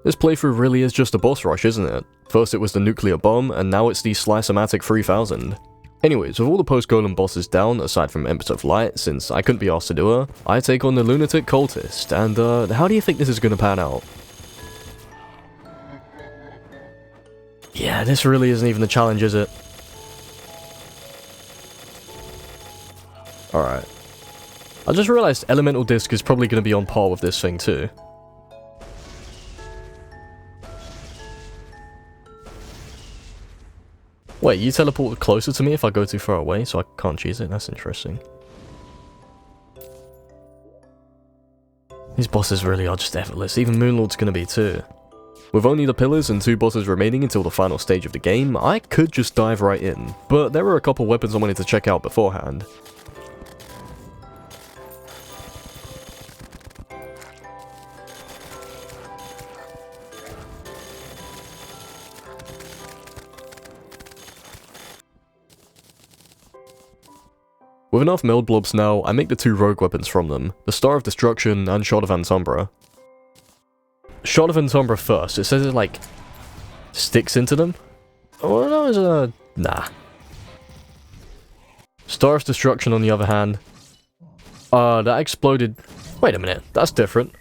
This playthrough really is just a boss rush, isn't it? First it was the Nuclear Bomb, and now it's the Slice-O-Matic 3000. Anyways, with all the post-golem bosses down, aside from Empress of Light, since I couldn't be asked to do her, I take on the Lunatic Cultist, and how do you think this is going to pan out? Yeah, this really isn't even a challenge, is it? Alright. I just realized Elemental Disc is probably going to be on par with this thing too. Wait, you teleport closer to me if I go too far away, so I can't cheese it? That's interesting. These bosses really are just effortless, even Moonlord's gonna be too. With only the pillars and 2 bosses remaining until the final stage of the game, I could just dive right in, but there were a couple weapons I wanted to check out beforehand. With enough meld blobs now, I make the 2 rogue weapons from them, the Star of Destruction and Shot of Antumbra. Shot of Antumbra first, it says it like sticks into them? Oh, that was nah. Star of Destruction on the other hand, that exploded. Wait a minute, that's different.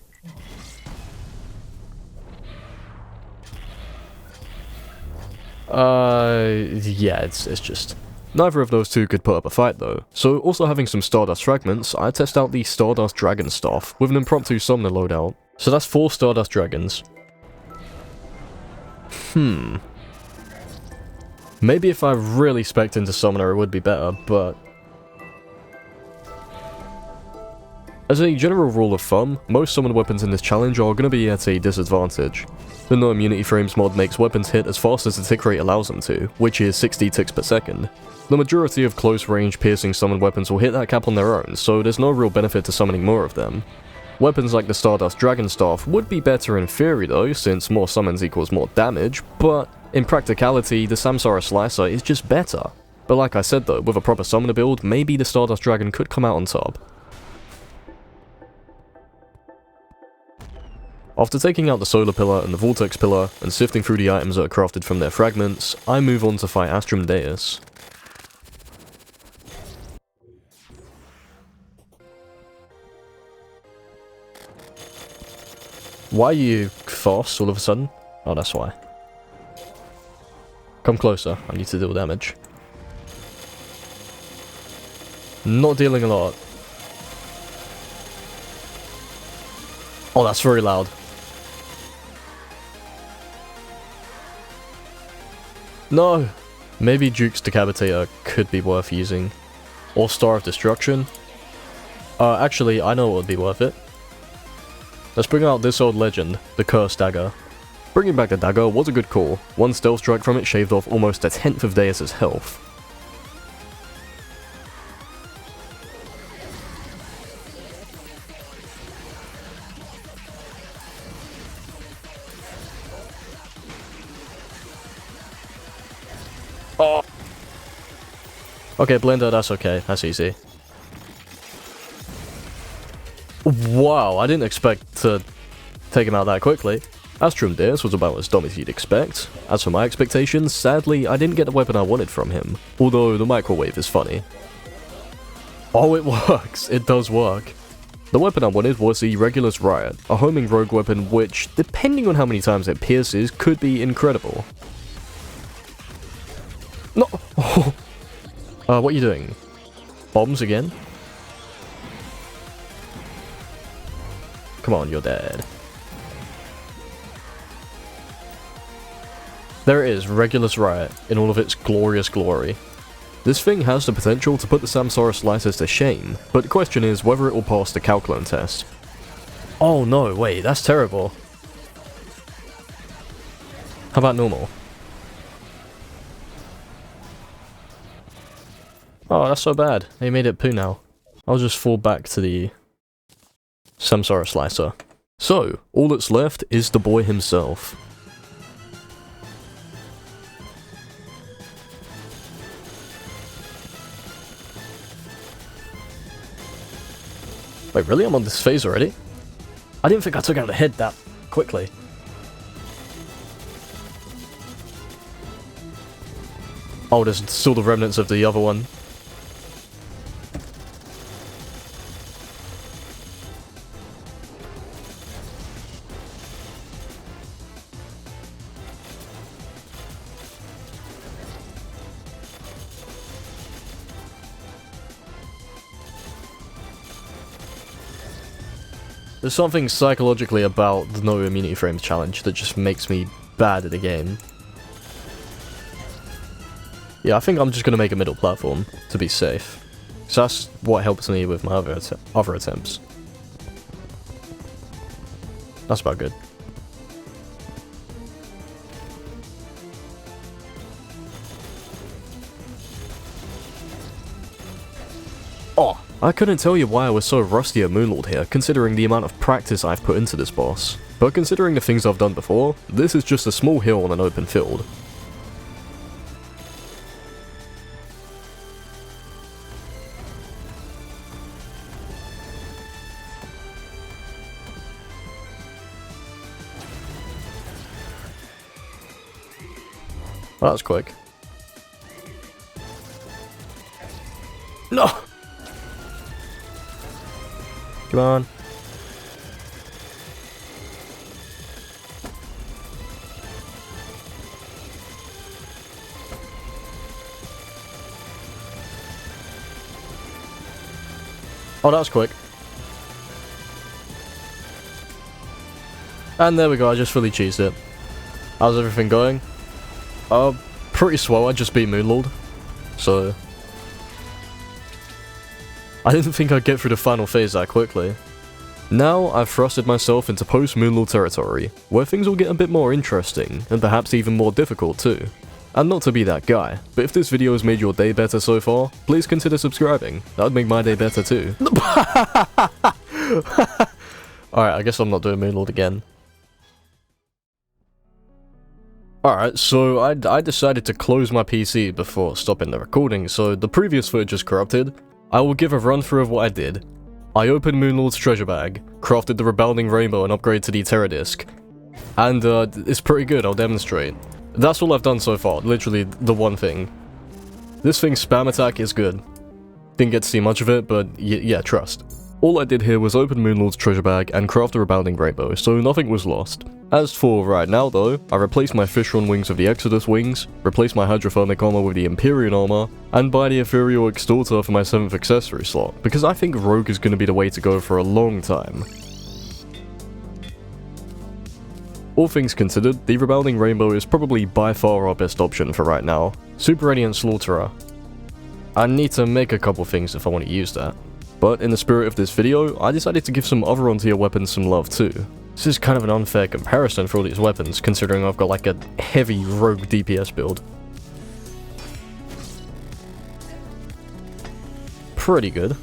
Yeah, it's just... Neither of those 2 could put up a fight though, so also having some Stardust Fragments, I test out the Stardust Dragon Staff with an impromptu summoner loadout. So that's 4 Stardust Dragons. Maybe if I really spec'd into summoner it would be better, but... As a general rule of thumb, most summoned weapons in this challenge are going to be at a disadvantage. The No Immunity Frames mod makes weapons hit as fast as the tick rate allows them to, which is 60 ticks per second. The majority of close-range piercing summoned weapons will hit that cap on their own, so there's no real benefit to summoning more of them. Weapons like the Stardust Dragon Staff would be better in theory though, since more summons equals more damage, but in practicality, the Samsara Slicer is just better. But like I said though, with a proper summoner build, maybe the Stardust Dragon could come out on top. After taking out the Solar Pillar and the Vortex Pillar, and sifting through the items that are crafted from their fragments, I move on to fight Astrum Deus. Why are you fast all of a sudden? Oh, that's why. Come closer, I need to deal damage. Not dealing a lot. Oh, that's very loud. No! Maybe Duke's Decapitator could be worth using. Or Star of Destruction. Actually, I know what would be worth it. Let's bring out this old legend, the Cursed Dagger. Bringing back the dagger was a good call. 1 stealth strike from it shaved off almost a tenth of Deus' health. Oh! Okay, Blender, that's okay. That's easy. Wow, I didn't expect to take him out that quickly. Astrum Deus was about as dumb as you'd expect. As for my expectations, sadly, I didn't get the weapon I wanted from him. Although, the microwave is funny. Oh, it works! It does work. The weapon I wanted was the Regulus Riot, a homing rogue weapon which, depending on how many times it pierces, could be incredible. No! What are you doing? Bombs again? Come on, you're dead. There it is, Regulus Riot, in all of its glorious glory. This thing has the potential to put the Samsara Slicers to shame, but the question is whether it will pass the Calclone test. Oh no, wait, that's terrible. How about normal? Oh, that's so bad. They made it poo now. I'll just fall back to the Samsara Slicer. So, all that's left is the boy himself. Wait, really? I'm on this phase already? I didn't think I took out the head that quickly. Oh, there's still the remnants of the other one. There's something psychologically about the no immunity frames challenge that just makes me bad at the game. Yeah, I think I'm just gonna make a middle platform to be safe. So that's what helps me with my other attempts. That's about good. Oh, I couldn't tell you why I was so rusty at Moonlord here, considering the amount of practice I've put into this boss. But considering the things I've done before, this is just a small hill on an open field. Well, that was quick. No! Come on. Oh, that was quick. And there we go, I just fully cheesed it. How's everything going? Pretty swell, I just beat Moonlord. So... I didn't think I'd get through the final phase that quickly. Now, I've thrusted myself into post-Moonlord territory, where things will get a bit more interesting, and perhaps even more difficult too. And not to be that guy, but if this video has made your day better so far, please consider subscribing. That would make my day better too. Alright, I guess I'm not doing Moonlord again. Alright, so I decided to close my PC before stopping the recording, so the previous footage is corrupted. I will give a run through of what I did. I opened Moonlord's treasure bag, crafted the Rebounding Rainbow and upgraded to the Terra disc. And it's pretty good, I'll demonstrate. That's all I've done so far, literally the one thing. This thing's spam attack is good. Didn't get to see much of it, but yeah, trust. All I did here was open Moonlord's treasure bag and craft a Rebounding Rainbow, so nothing was lost. As for right now though, I replaced my Fishron wings with the Exodus wings, replaced my Hydrothermic armor with the Empyrean armor, and buy the Ethereal Extorter for my 7th accessory slot, because I think Rogue is going to be the way to go for a long time. All things considered, the Rebounding Rainbow is probably by far our best option for right now. Super Radiant Slaughterer. I need to make a couple things if I want to use that. But in the spirit of this video, I decided to give some other on-tier weapons some love too. This is kind of an unfair comparison for all these weapons, considering I've got like a heavy rogue DPS build. Pretty good.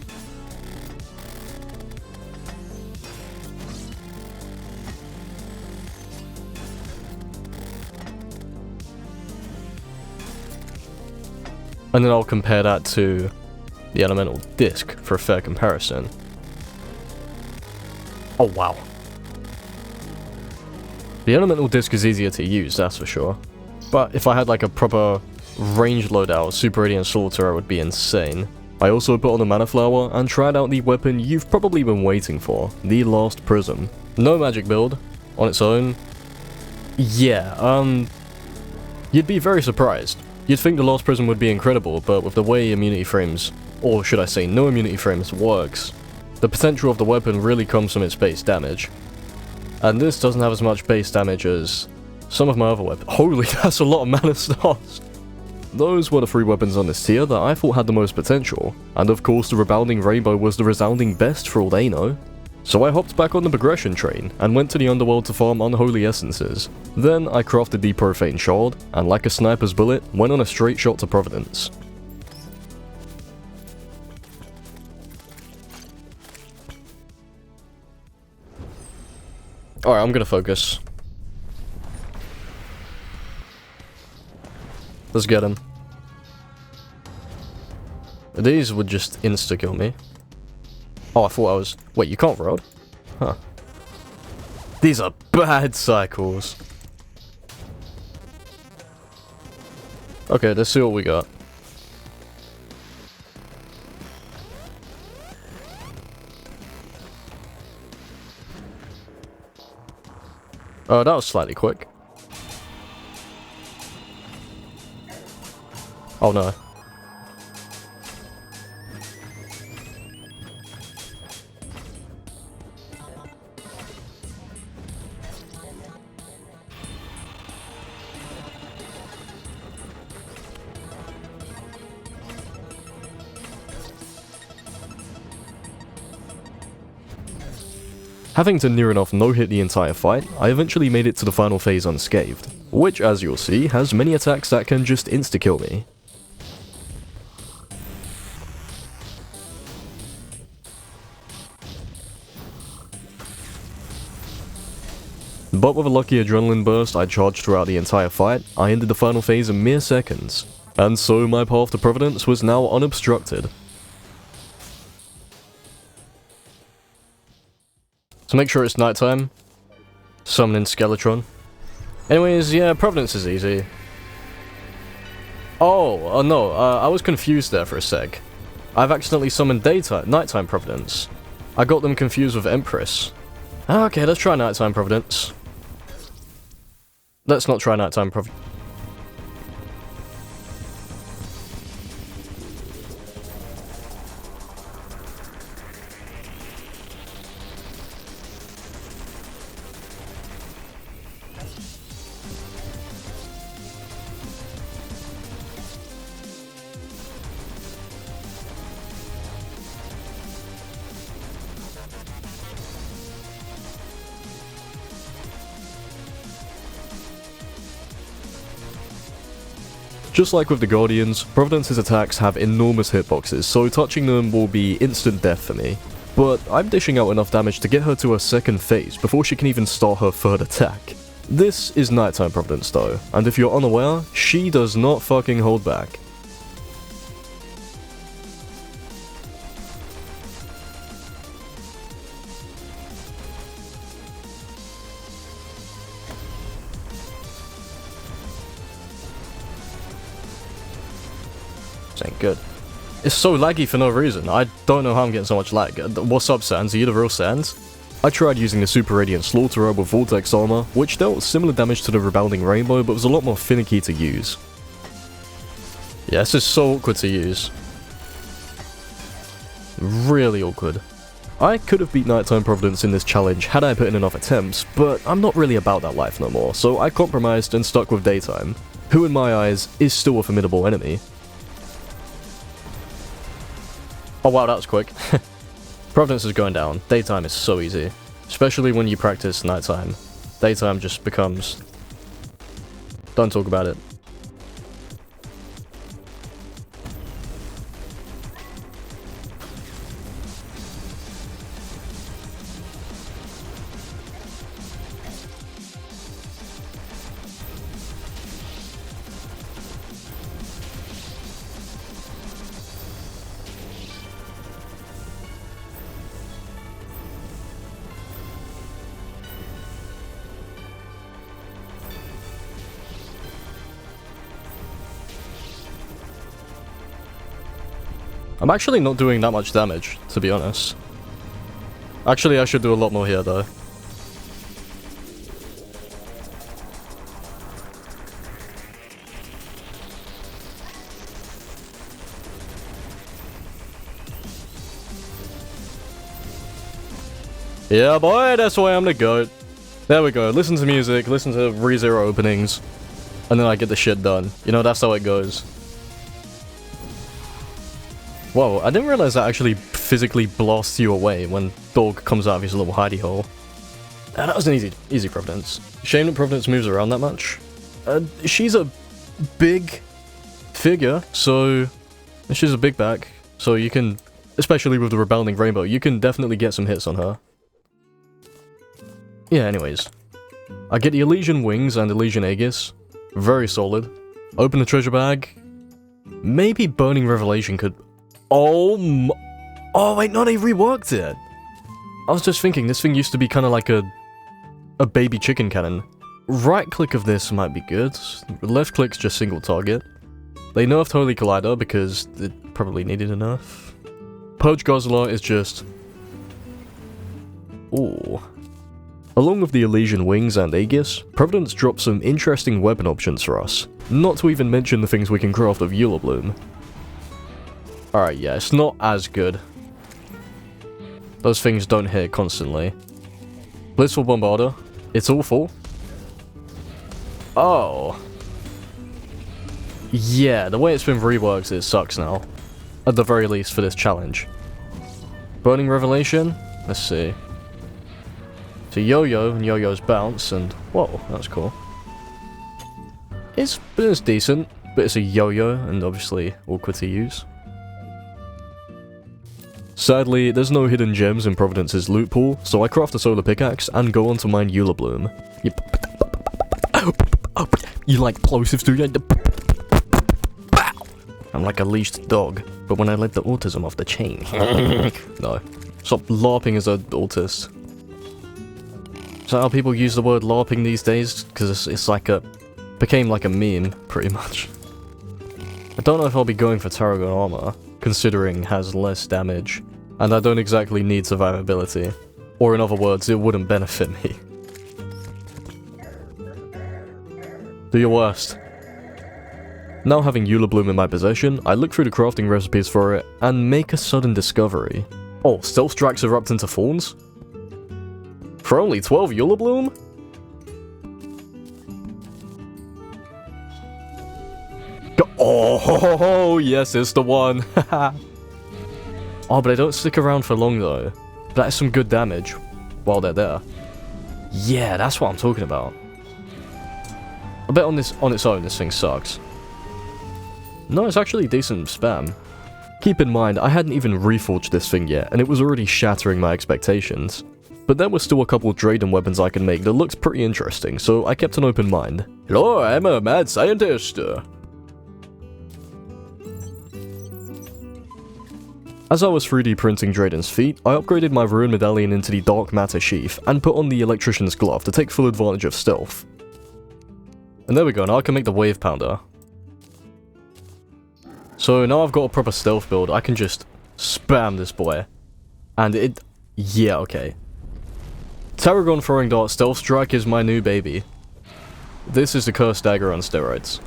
And then I'll compare that to the Elemental Disc for a fair comparison. Oh wow. The Elemental Disc is easier to use, that's for sure. But if I had like a proper range loadout, Super Radiant Slaughterer would be insane. I also put on a Mana Flower and tried out the weapon you've probably been waiting for, the Last Prism. No magic build, on its own. Yeah, you'd be very surprised. You'd think the Last Prism would be incredible, but with the way immunity frames, or should I say no immunity frames, works, the potential of the weapon really comes from its base damage. And this doesn't have as much base damage as some of my other weapons. Holy, that's a lot of mana stars! Those were the 3 weapons on this tier that I thought had the most potential, and of course the Rebounding Rainbow was the resounding best for all they know. So I hopped back on the progression train, and went to the underworld to farm unholy essences. Then I crafted the Profane Shard, and like a sniper's bullet, went on a straight shot to Providence. Alright, I'm gonna focus. Let's get him. These would just insta-kill me. Oh, I thought I was... Wait, you can't road? Huh. These are bad cycles. Okay, let's see what we got. Oh, that was slightly quick. Oh no. Having to near enough no-hit the entire fight, I eventually made it to the final phase unscathed, which, as you'll see, has many attacks that can just insta-kill me. But with a lucky adrenaline burst I charged throughout the entire fight, I ended the final phase in mere seconds, and so my path to Providence was now unobstructed. So make sure it's nighttime. Summoning Skeletron. Anyways, yeah, Providence is easy. Oh, no, I was confused there for a sec. I've accidentally summoned nighttime Providence. I got them confused with Empress. Okay, let's try nighttime Providence. Let's not try nighttime Providence. Just like with the Guardians, Providence's attacks have enormous hitboxes, so touching them will be instant death for me. But I'm dishing out enough damage to get her to her second phase before she can even start her third attack. This is nighttime Providence though, and if you're unaware, she does not fucking hold back. This ain't good. It's so laggy for no reason. I don't know how I'm getting so much lag. What's up, Sans? Are you the real Sans? I tried using the Super Radiant Slaughterer with Vortex Armor, which dealt similar damage to the Rebounding Rainbow, but was a lot more finicky to use. Yeah, this is so awkward to use. Really awkward. I could have beat Nighttime Providence in this challenge had I put in enough attempts, but I'm not really about that life no more, so I compromised and stuck with Daytime, who in my eyes is still a formidable enemy. Oh wow, that was quick. Providence is going down. Daytime is so easy. Especially when you practice nighttime. Daytime just becomes... Don't talk about it. I'm actually not doing that much damage, to be honest. Actually, I should do a lot more here, though. Yeah, boy, that's why I'm the GOAT. There we go. Listen to music, listen to ReZero openings, and then I get the shit done. You know, that's how it goes. Whoa, I didn't realize that actually physically blasts you away when Dog comes out of his little hidey hole. That was an easy Providence. Shame that Providence moves around that much. She's a big figure, so... She's a big back, so you can... Especially with the Rebounding Rainbow, you can definitely get some hits on her. Yeah, anyways. I get the Elysian Wings and Elysian Aegis. Very solid. Open the treasure bag. Maybe Burning Revelation could... Oh wait, no, they reworked it! I was just thinking, this thing used to be kind of like a baby chicken cannon. Right click of this might be good. Left click's just single target. They nerfed Holy Collider because it probably needed a nerf. Purge Guzzler is just... ooh. Along with the Elysian Wings and Aegis, Providence dropped some interesting weapon options for us. Not to even mention the things we can craft of Eula Bloom. Alright, yeah, it's not as good. Those things don't hit constantly. Blissful Bombarder. It's awful. Oh. Yeah, the way it's been reworked, it sucks now. At the very least for this challenge. Burning Revelation? Let's see. It's a yo-yo, and yo-yo's bounce, and... whoa, that's cool. It's decent, but it's a yo-yo, and obviously awkward to use. Sadly, there's no hidden gems in Providence's loot pool, so I craft a solar pickaxe and go on to mine Eula Bloom. You like plosives, do you? I'm like a leashed dog, but when I let the autism off the chain. No. Stop LARPing as an autist. Is that how people use the word LARPing these days? Because it's like a... became like a meme, pretty much. I don't know if I'll be going for Tarragon Armor, considering it has less damage, and I don't exactly need survivability. Or in other words, it wouldn't benefit me. Do your worst. Now having Eula Bloom in my possession, I look through the crafting recipes for it, and make a sudden discovery. Oh, Stealth Drax erupt into Fawns? For only 12 Eula Bloom? Oh, yes, it's the one. Oh, but they don't stick around for long though. That is some good damage while they're there. Yeah, that's what I'm talking about. I bet on its own, this thing sucks. No, it's actually decent spam. Keep in mind, I hadn't even reforged this thing yet, and it was already shattering my expectations. But there were still a couple of Drayden weapons I could make that looked pretty interesting, so I kept an open mind. Hello, I'm a mad scientist. As I was 3D printing Drayden's feet, I upgraded my Ruin Medallion into the Dark Matter Sheath, and put on the Electrician's Glove to take full advantage of stealth. And there we go, now I can make the Wave Pounder. So now I've got a proper stealth build, I can just spam this boy. And it... yeah, okay. Tarragon Throwing Dart Stealth Strike is my new baby. This is the Cursed Dagger on steroids.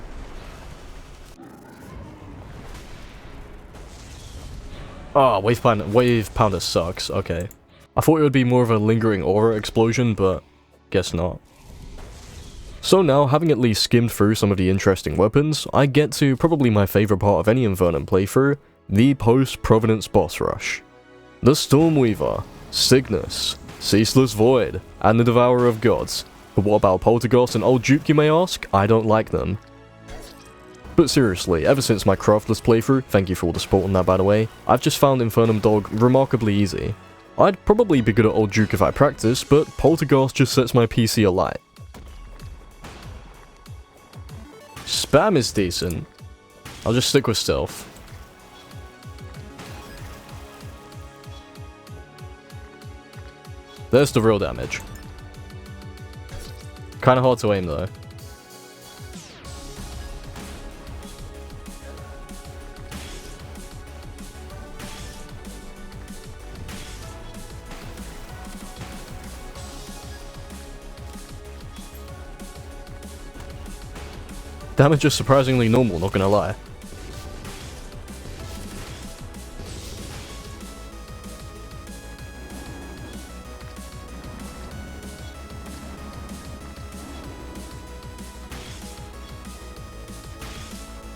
Ah, Wave Pounder sucks, okay. I thought it would be more of a lingering aura explosion, but guess not. So now, having at least skimmed through some of the interesting weapons, I get to probably my favourite part of any Infernum playthrough, the post-Providence boss rush. The Stormweaver, Cygnus, Ceaseless Void, and the Devourer of Gods. But what about Poltergeist and Old Duke, you may ask? I don't like them. But seriously, ever since my craftless playthrough, thank you for all the support on that by the way, I've just found Infernum Dog remarkably easy. I'd probably be good at Old Duke if I practiced, but Poltergeist just sets my PC alight. Spam is decent. I'll just stick with stealth. There's the real damage. Kinda hard to aim though. Damage is surprisingly normal, not gonna lie.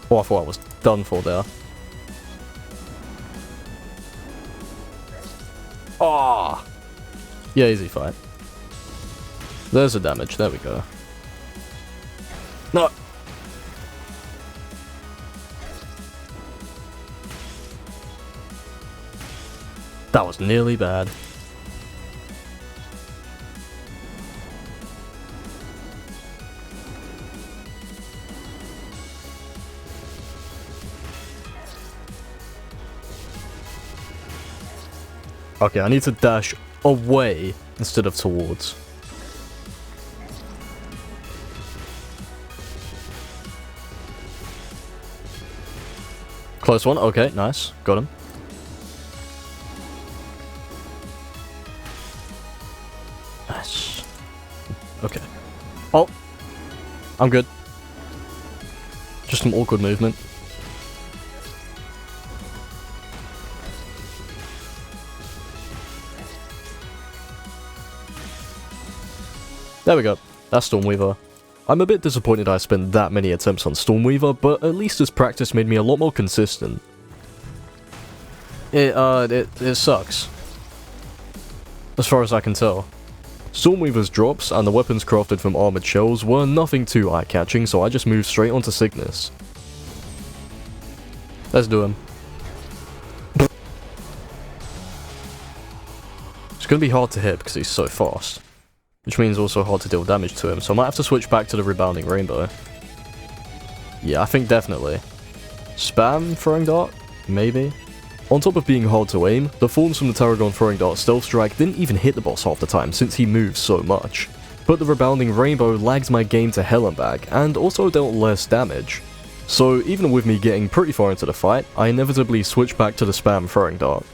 Oh, I thought I was done for there. Ah! Yeah, easy fight. There's the damage, there we go. No! That was nearly bad. Okay, I need to dash away instead of towards. Close one. Okay, nice. Got him. Nice. Okay. Oh. I'm good. Just some awkward movement. There we go. That's Stormweaver. I'm a bit disappointed I spent that many attempts on Stormweaver, but at least this practice made me a lot more consistent. It sucks. As far as I can tell. Stormweaver's drops and the weapons crafted from armored shells were nothing too eye-catching, so I just moved straight onto Cygnus. Let's do him. It's gonna be hard to hit because he's so fast. Which means also hard to deal damage to him, so I might have to switch back to the Rebounding Rainbow. Yeah, I think definitely. Spam Throwing Dart? Maybe? On top of being hard to aim, the forms from the Tarragon Throwing Dart Stealth Strike didn't even hit the boss half the time since he moves so much. But the Rebounding Rainbow lags my game to hell and back, and also dealt less damage. So even with me getting pretty far into the fight, I inevitably switched back to the Spam Throwing Dart.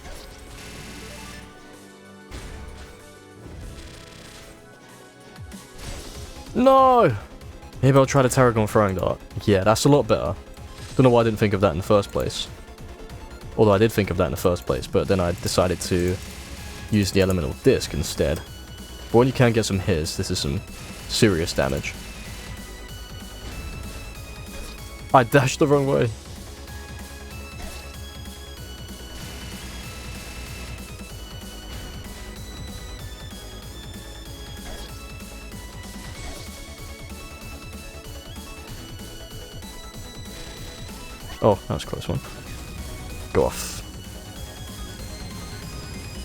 No! Maybe I'll try the Tarragon Throwing Dart. Yeah, that's a lot better. Don't know why I didn't think of that in the first place. Although I did think of that in the first place, but then I decided to use the Elemental Disc instead. But when you can get some hits, this is some serious damage. I dashed the wrong way. Oh, that was a close one. Go off.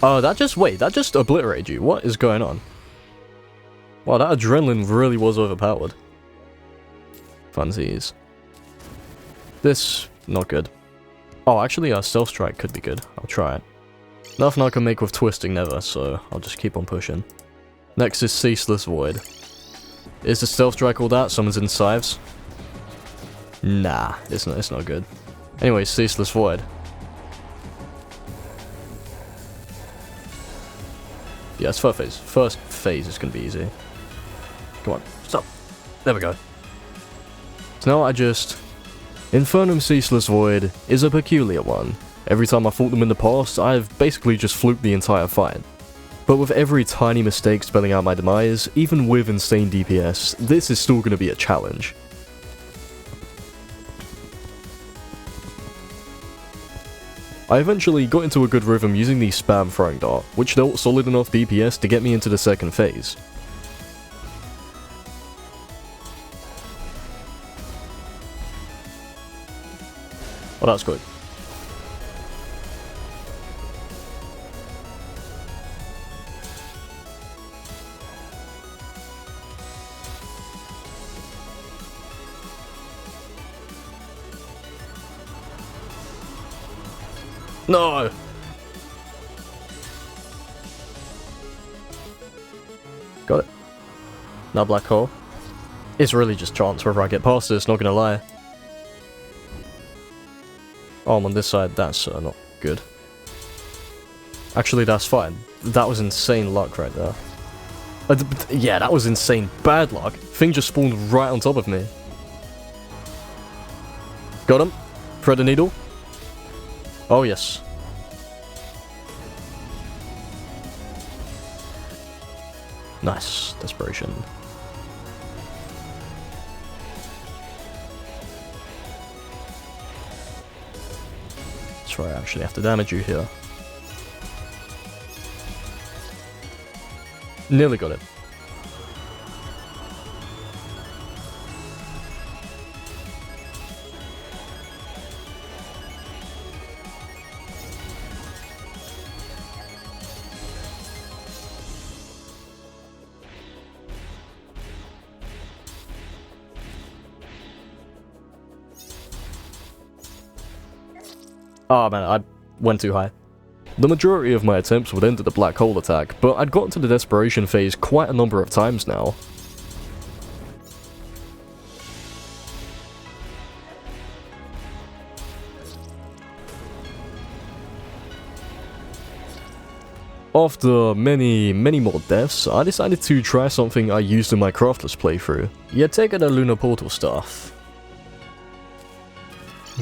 Oh, that just obliterated you. What is going on? Wow, that adrenaline really was overpowered. Funsies. This, not good. Oh, actually, Stealth Strike could be good. I'll try it. Nothing I can make with Twisting Never, so I'll just keep on pushing. Next is Ceaseless Void. Is the Stealth Strike all that? Someone's in Scythes? Nah, it's not good. Anyway, Ceaseless Void. Yeah, it's first phase. First phase is gonna be easy. Come on, stop. There we go. So now I just... Infernum Ceaseless Void is a peculiar one. Every time I fought them in the past, I've basically just fluked the entire fight. But with every tiny mistake spelling out my demise, even with insane DPS, this is still gonna be a challenge. I eventually got into a good rhythm using the Spam Throwing Dart, which dealt solid enough DPS to get me into the second phase. Oh, that's good. No! Got it. Now Black Hole. It's really just chance whether I get past this, not gonna lie. Oh, I'm on this side, that's not good. Actually, that's fine. That was insane luck right there. Yeah, that was insane bad luck. Thing just spawned right on top of me. Got him. Thread the needle. Oh, yes. Nice. Desperation. That's right, I actually have to damage you here. Nearly got it. Oh man, I went too high. The majority of my attempts would end at the black hole attack, but I'd gotten to the desperation phase quite a number of times now. After many more deaths, I decided to try something I used in my craftless playthrough. You take it a lunar portal staff.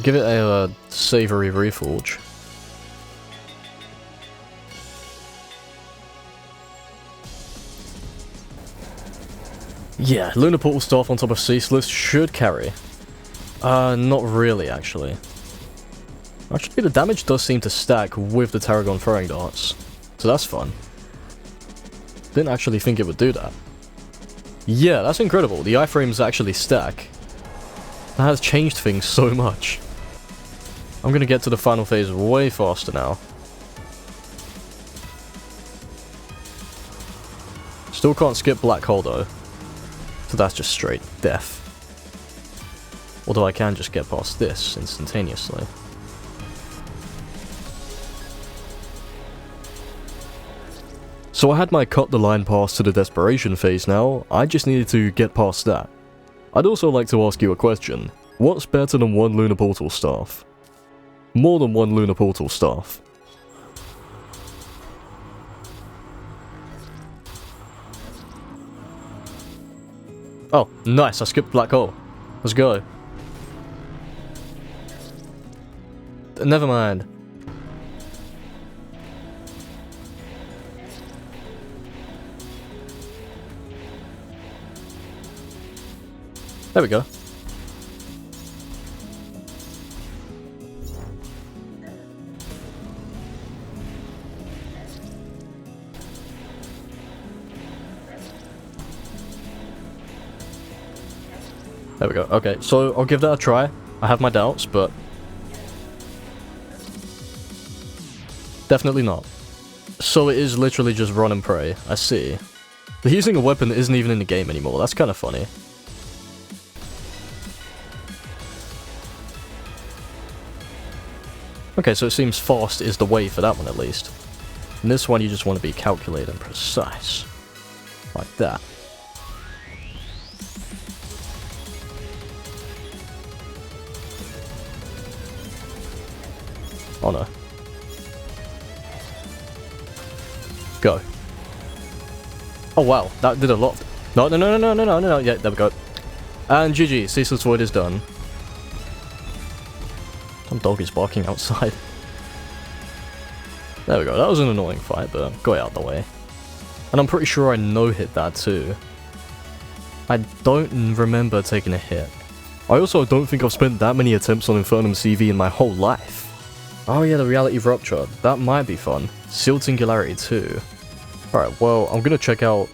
Give it a savory reforge. Yeah, lunar portal staff on top of ceaseless should carry. Not really actually. Actually, the damage does seem to stack with the Tarragon throwing darts. So that's fun. Didn't actually think it would do that. Yeah, that's incredible. The iframes actually stack. That has changed things so much. I'm gonna get to the final phase way faster now. Still can't skip Black Hole though. So that's just straight death. Although I can just get past this instantaneously. So I had my cut the line pass to the desperation phase now, I just needed to get past that. I'd also like to ask you a question. What's better than one lunar portal staff? More than one lunar portal staff. Oh, nice, I skipped Black Hole. Let's go. Never mind. There we go. There we go. Okay, so I'll give that a try. I have my doubts, but definitely not. So it is literally just run and pray. I see. But using a weapon isn't even in the game anymore. That's kind of funny. Okay, so it seems fast is the way for that one at least. In this one you just want to be calculated and precise. Like that. Oh no. Go. Oh wow, that did a lot. No, yeah, there we go. And GG, Ceaseless Void is done. Some dog is barking outside. There we go, that was an annoying fight, but got it out the way. And I'm pretty sure I no-hit that too. I don't remember taking a hit. I also don't think I've spent that many attempts on Infernum CV in my whole life. Oh yeah, the Reality Rupture. That might be fun. Sealed Singularity too. Alright, well, I'm gonna check out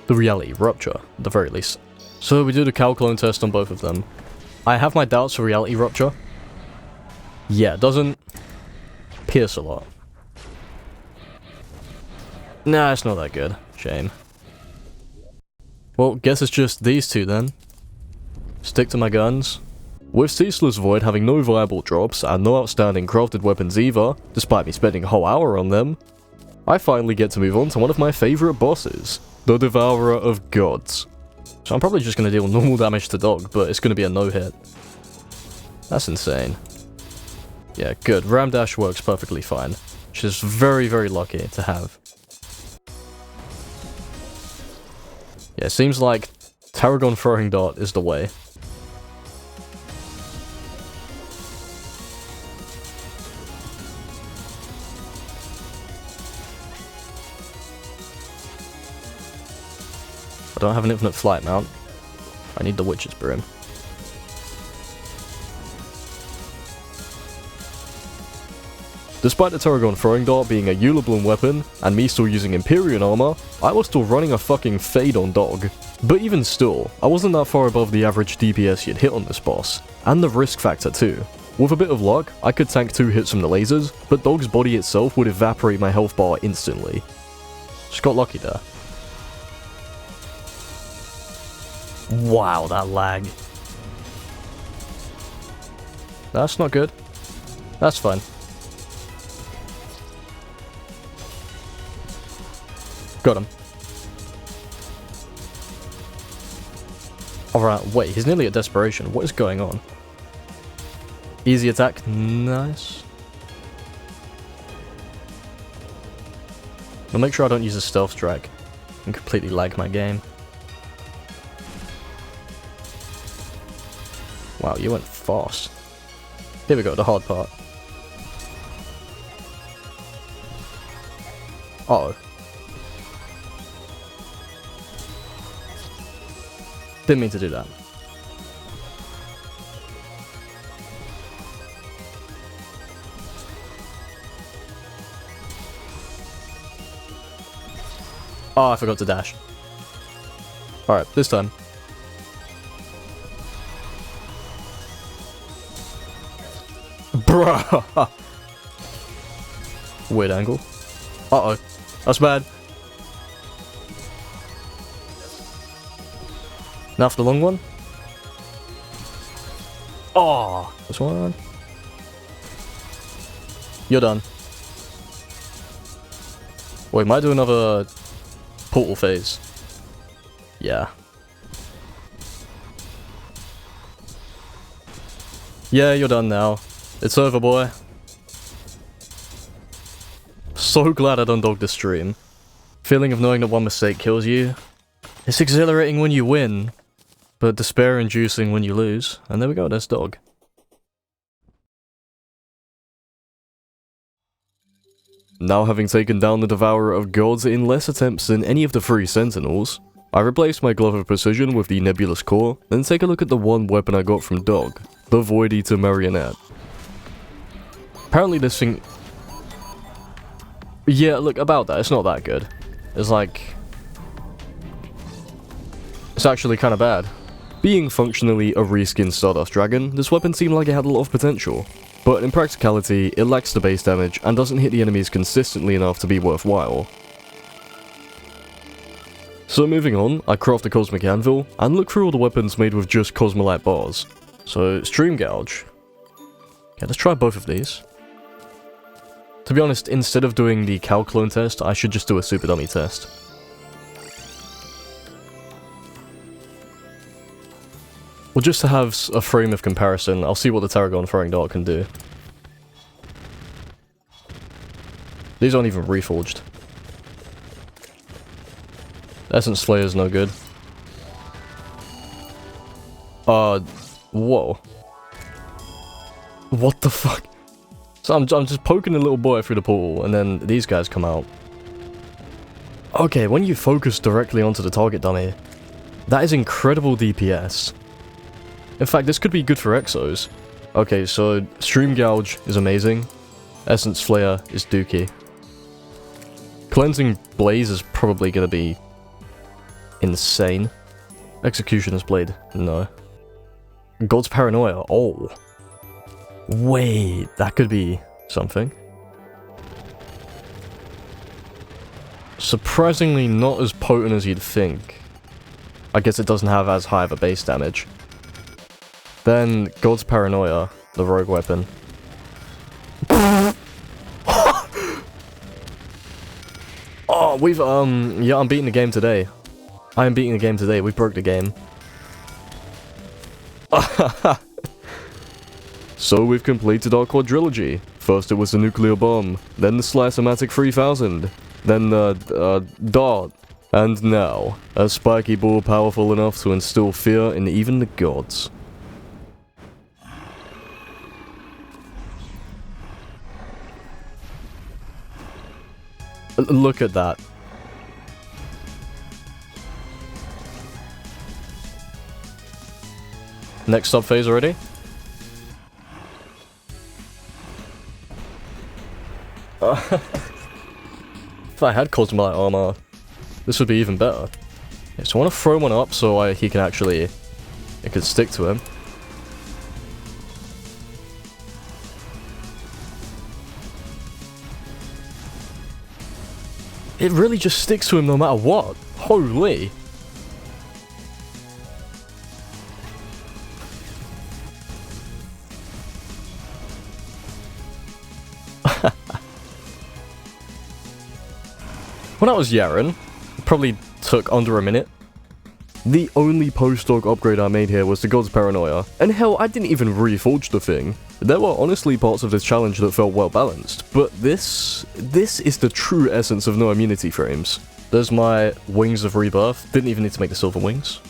the Reality Rupture, at the very least. So we do the Cal Clone test on both of them. I have my doubts for Reality Rupture. Yeah, it doesn't pierce a lot. Nah, it's not that good. Shame. Well, guess it's just these two then. Stick to my guns. With Ceaseless Void having no viable drops and no outstanding crafted weapons either, despite me spending a whole hour on them, I finally get to move on to one of my favourite bosses, the Devourer of Gods. So I'm probably just going to deal normal damage to Dog, but it's going to be a no-hit. That's insane. Yeah, good. Ram Dash works perfectly fine, which is very, very lucky to have. Yeah, it seems like Tarragon Throwing Dart is the way. I don't have an infinite flight mount. I need the Witch's Brim. Despite the Tarragon Throwing Dart being a Eulabloom weapon, and me still using Empyrean armor, I was still running a fucking Fade on Dog. But even still, I wasn't that far above the average DPS you'd hit on this boss, and the risk factor too. With a bit of luck, I could tank 2 hits from the lasers, but Dog's body itself would evaporate my health bar instantly. Just got lucky there. Wow, that lag. That's not good. That's fine. Got him. Alright, wait, he's nearly at desperation. What is going on? Easy attack. Nice. I'll make sure I don't use a stealth strike and completely lag my game. Wow, you went fast. Here we go, the hard part. Uh-oh. Didn't mean to do that. Oh, I forgot to dash. Alright, this time. Bruh! Weird angle. Uh-oh. That's bad. Now for the long one. Oh, this one. You're done. Wait, might do another portal phase. Yeah. Yeah, you're done now. It's over, boy. So glad I done dogged the stream. Feeling of knowing that one mistake kills you. It's exhilarating when you win, but despair-inducing when you lose. And there we go, there's dog. Now having taken down the Devourer of Gods in less attempts than any of the 3 Sentinels, I replaced my Glove of Precision with the Nebulous Core, then take a look at the one weapon I got from Dog, the Void Eater Marionette. Apparently this thing... Yeah, look, about that, it's not that good. It's like... It's actually kinda bad. Being functionally a reskinned Stardust Dragon, this weapon seemed like it had a lot of potential. But in practicality, it lacks the base damage and doesn't hit the enemies consistently enough to be worthwhile. So moving on, I craft a Cosmic Anvil, and look through all the weapons made with just Cosmolite bars. So, Stream Gouge. Okay, let's try both of these. To be honest, instead of doing the Cal Clone test, I should just do a Super Dummy test. Well, just to have a frame of comparison, I'll see what the Tarragon Throwing Dart can do. These aren't even reforged. Essence Slayer's no good. Whoa. What the fuck? So I'm just poking the little boy through the portal, and then these guys come out. Okay, when you focus directly onto the target dummy, that is incredible DPS. In fact, this could be good for Exos. Okay, so Stream Gouge is amazing. Essence Flare is dookie. Cleansing Blaze is probably gonna be insane. Executioner's Blade, no. God's Paranoia, oh. Wait, that could be something. Surprisingly not as potent as you'd think. I guess it doesn't have as high of a base damage. Then, God's Paranoia, the rogue weapon. Oh, we've, yeah, I'm beating the game today. I am beating the game today, we broke the game. So we've completed our quadrilogy. First it was the nuclear bomb, then the Slice-O-Matic 3000, then the, dart, and now, a spiky ball powerful enough to instill fear in even the gods. Look at that. Next sub-phase already? If I had Cosmolite armor, this would be even better. Yeah, so I want to throw one up so he can actually... It could stick to him. It really just sticks to him no matter what. Holy. When I was Yaren, it probably took under a minute. The only post-dog upgrade I made here was the God's Paranoia, and hell, I didn't even reforge the thing. There were honestly parts of this challenge that felt well balanced, but this is the true essence of no immunity frames. There's my Wings of Rebirth, didn't even need to make the silver wings.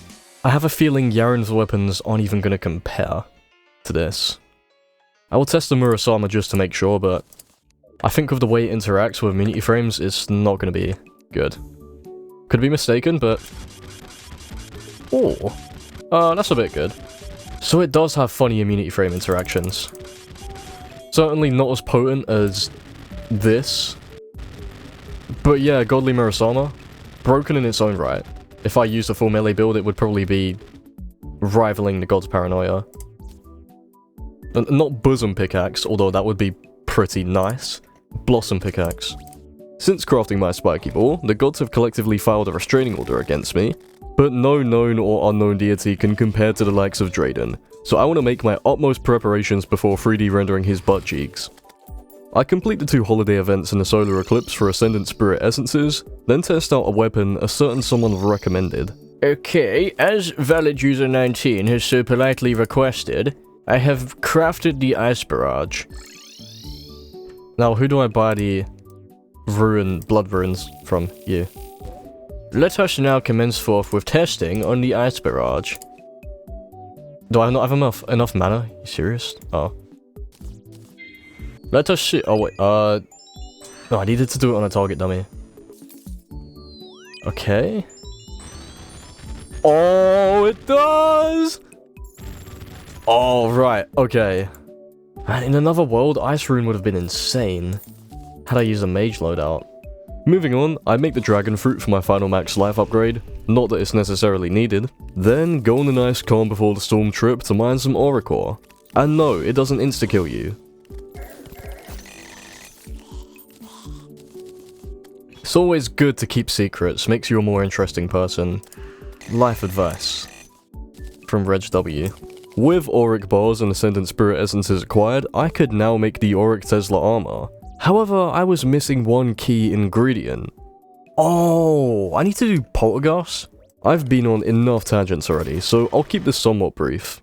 I have a feeling Yaren's weapons aren't even gonna compare to this. I will test the Murasama just to make sure, but I think with the way it interacts with immunity frames, it's not gonna be good. Could be mistaken, but... oh, that's a bit good. So it does have funny immunity frame interactions. Certainly not as potent as this. But yeah, Godly Murasama, broken in its own right. If I used a full melee build, it would probably be rivaling the God's Paranoia. Not Bosom Pickaxe, although that would be pretty nice. Blossom Pickaxe. Since crafting my spiky ball, the gods have collectively filed a restraining order against me, but no known or unknown deity can compare to the likes of Drayden, so I want to make my utmost preparations before 3D rendering his butt cheeks. I complete the 2 holiday events in the solar eclipse for Ascendant Spirit Essences, then test out a weapon a certain someone recommended. Okay, as valid user 19 has so politely requested, I have crafted the Ice Barrage. Now, who do I buy the blood runes from? You. Let us now commence forth with testing on the Ice Barrage. Do I not have enough mana? You serious? Oh. Let us see. Oh wait, no, I needed to do it on a target dummy. Okay. Oh, it does! Oh, right, okay. And in another world, Ice Rune would have been insane had I used a mage loadout. Moving on, I make the Dragon Fruit for my final max life upgrade, not that it's necessarily needed. Then go on a nice calm before the storm trip to mine some Auricore. And no, it doesn't insta-kill you. It's always good to keep secrets, makes you a more interesting person. Life advice. From Reg W. With Auric Bars and Ascendant Spirit Essences acquired, I could now make the Auric Tesla armor. However, I was missing one key ingredient. Oh, I need to do Poltergeist? I've been on enough tangents already, so I'll keep this somewhat brief.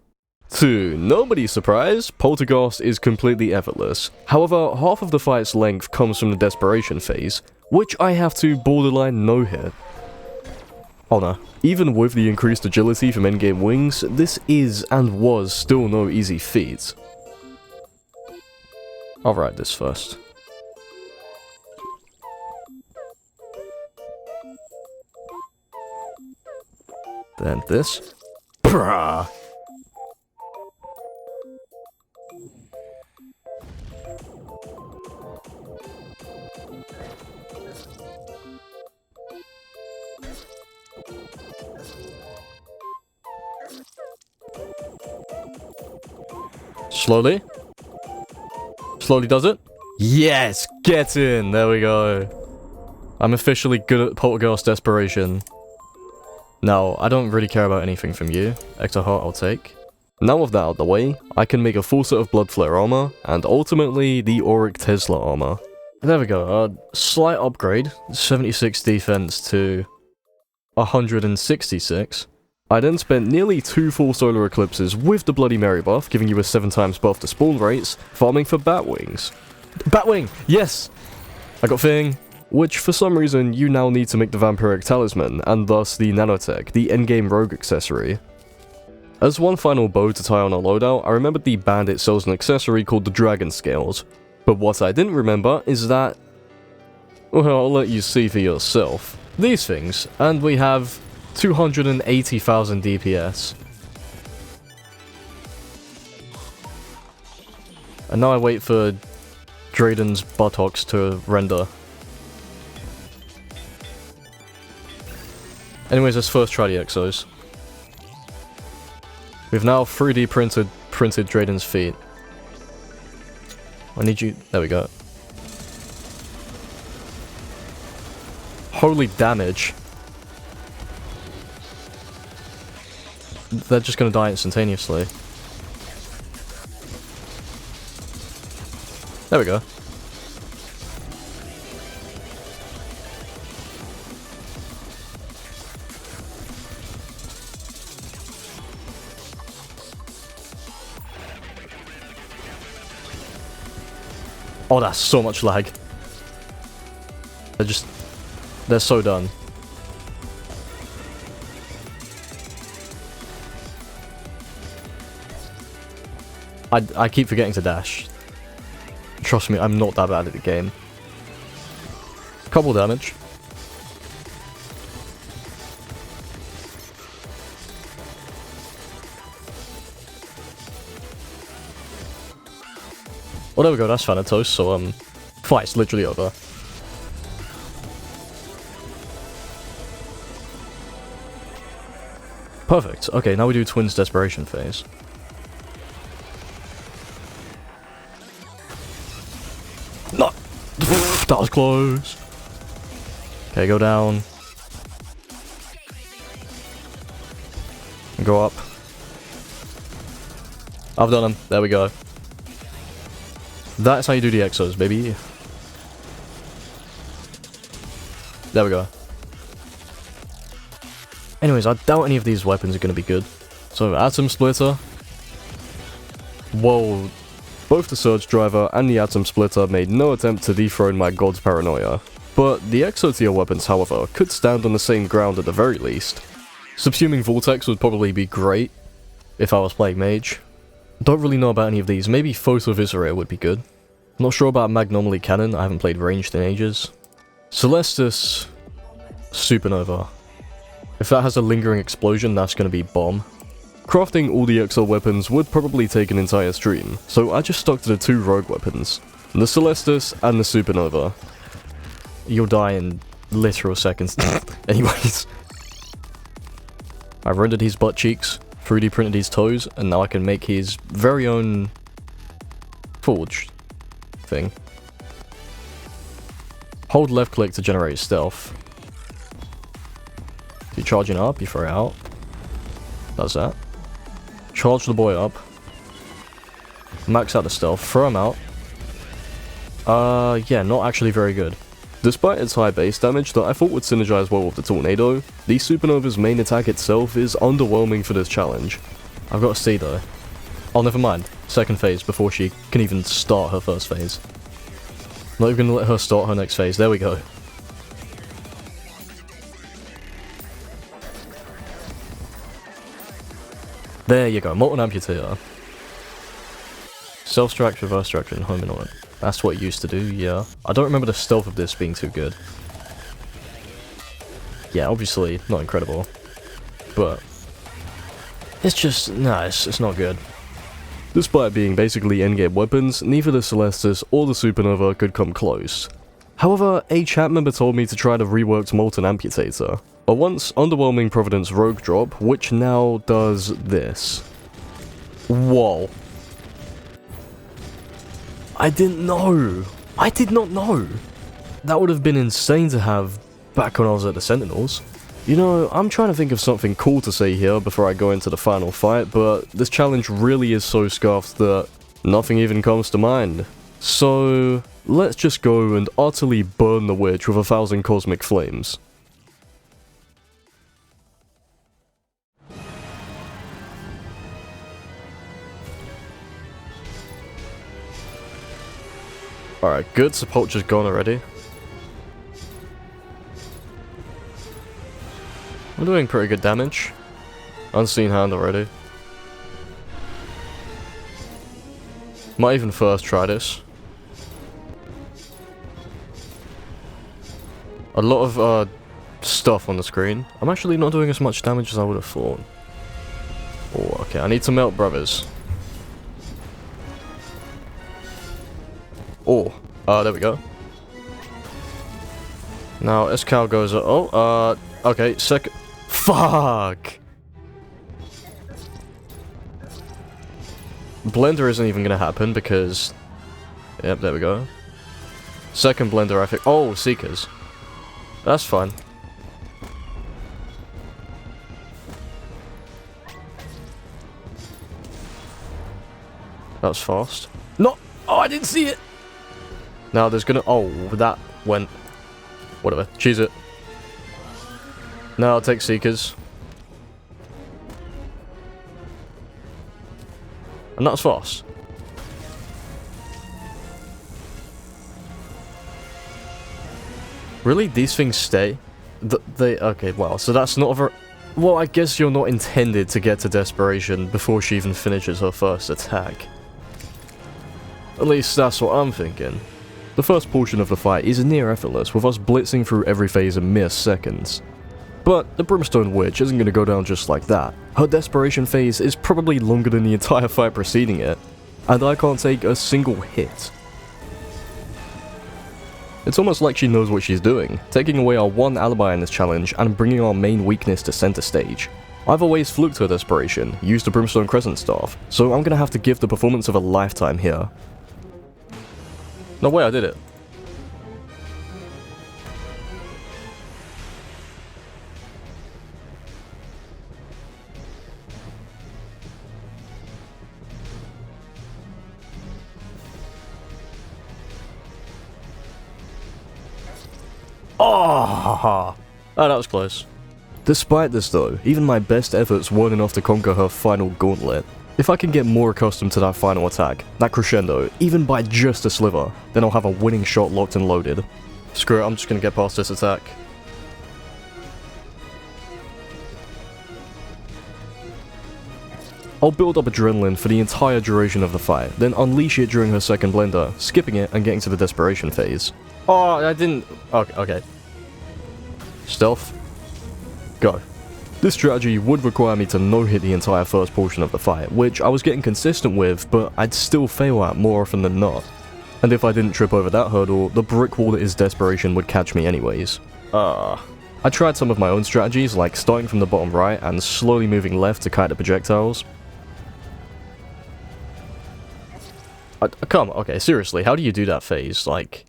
To nobody's surprise, Poltergeist is completely effortless. However, half of the fight's length comes from the Desperation phase, which I have to borderline no-hit. Oh no. Even with the increased agility from endgame wings, this is and was still no easy feat. I'll write this first. Then this. Brah! Slowly. Slowly does it. Yes! Get in! There we go. I'm officially good at Poltergeist Desperation. Now, I don't really care about anything from you. Extra heart I'll take. Now with that out of the way, I can make a full set of Blood Flare armor, and ultimately the Auric Tesla armor. There we go, slight upgrade, 76 defense to 166. I then spent nearly 2 full solar eclipses with the Bloody Mary buff, giving you a 7 times buff to spawn rates, farming for Batwings. Batwing! Yes! I got Thing, which for some reason you now need to make the Vampiric Talisman, and thus the Nanotech, the endgame rogue accessory. As one final bow to tie on a loadout, I remembered the Bandit sells an accessory called the Dragon Scales. But what I didn't remember is that... well, I'll let you see for yourself. These things, and we have 280,000 DPS. And now I wait for Drayden's buttocks to render. Anyways, let's first try the exos. We've now 3D printed Drayden's feet. I need you... there we go. Holy damage. They're just gonna die instantaneously. There we go. Oh, that's so much lag. They're so done. I keep forgetting to dash. Trust me, I'm not that bad at the game. Couple damage. Oh, there we go, that's Thanatos, so, fight's literally over. Perfect. Okay, now we do Twins Desperation phase. No! That was close. Okay, go down. Go up. I've done him. There we go. That's how you do the exos, baby. There we go. Anyways, I doubt any of these weapons are going to be good. So, Atom Splitter. Whoa. Both the Surge Driver and the Atom Splitter made no attempt to dethrone my God's Paranoia. But the Exo tier weapons, however, could stand on the same ground at the very least. Subsuming Vortex would probably be great if I was playing Mage. Don't really know about any of these. Maybe Photoviserator would be good. Not sure about Magnomaly Cannon. I haven't played ranged in ages. Celestis. Supernova. If that has a lingering explosion, that's going to be bomb. Crafting all the Exo weapons would probably take an entire stream, so I just stuck to the 2 rogue weapons. The Celestis and the Supernova. You'll die in literal seconds. Anyways. I rendered his butt cheeks, 3D printed his toes, and now I can make his very own forge thing. Hold left click to generate stealth. You're charging up, you throw it out. Does that. Charge the boy up. Max out the stealth, throw him out. Yeah, not actually very good. Despite its high base damage that I thought would synergize well with the Tornado, the Supernova's main attack itself is underwhelming for this challenge. I've got to see though. Oh, never mind. Second phase before she can even start her first phase. Not even gonna let her start her next phase. There we go. There you go, Molten Amputator. Self-Stract, Reverse Stract, and Hominoid. That's what it used to do, yeah. I don't remember the stealth of this being too good. Yeah, obviously, not incredible. But it's just, nah, it's not good. Despite being basically endgame weapons, neither the Celestis or the Supernova could come close. However, a chat member told me to try the reworked Molten Amputator. A once underwhelming Providence Rogue drop, which now does this. Whoa. I didn't know. I did not know. That would have been insane to have back when I was at the Sentinels. You know, I'm trying to think of something cool to say here before I go into the final fight, but this challenge really is so scuffed that nothing even comes to mind. So, let's just go and utterly burn the witch with 1,000 cosmic flames. Alright, good, Sepulture's gone already. I'm doing pretty good damage. Unseen Hand already. Might even first try this. A lot of stuff on the screen. I'm actually not doing as much damage as I would have thought. Oh, okay, I need to melt brothers. Oh, there we go. Now, Escal goes, okay, second. Fuck! Blender isn't even gonna happen because... Yep, there we go. Second Blender, I think. Oh, Seekers. That's fine. That was fast. No! Oh, I didn't see it! Now there's gonna... Oh, that went... Whatever. Cheese it. Now I'll take Seekers. And that's fast. Really? These things stay? Okay, well, so that's not a very... Well, I guess you're not intended to get to desperation before she even finishes her first attack. At least that's what I'm thinking. The first portion of the fight is near effortless, with us blitzing through every phase in mere seconds. But the Brimstone Witch isn't going to go down just like that. Her desperation phase is probably longer than the entire fight preceding it, and I can't take a single hit. It's almost like she knows what she's doing, taking away our one alibi in this challenge and bringing our main weakness to center stage. I've always fluked her desperation, used the Brimstone Crescent Staff, so I'm gonna have to give the performance of a lifetime here. No way, I did it. Oh, that was close. Despite this though, even my best efforts weren't enough to conquer her final gauntlet. If I can get more accustomed to that final attack, that crescendo, even by just a sliver, then I'll have a winning shot locked and loaded. Screw it, I'm just gonna get past this attack. I'll build up adrenaline for the entire duration of the fight, then unleash it during her second blender, skipping it and getting to the desperation phase. Oh, I didn't... Okay. Stealth. Go. This strategy would require me to no-hit the entire first portion of the fight, which I was getting consistent with, but I'd still fail at more often than not. And if I didn't trip over that hurdle, the brick wall that is desperation would catch me anyways. I tried some of my own strategies, like starting from the bottom right and slowly moving left to kite the projectiles. Come, okay, seriously, how do you do that phase? Like,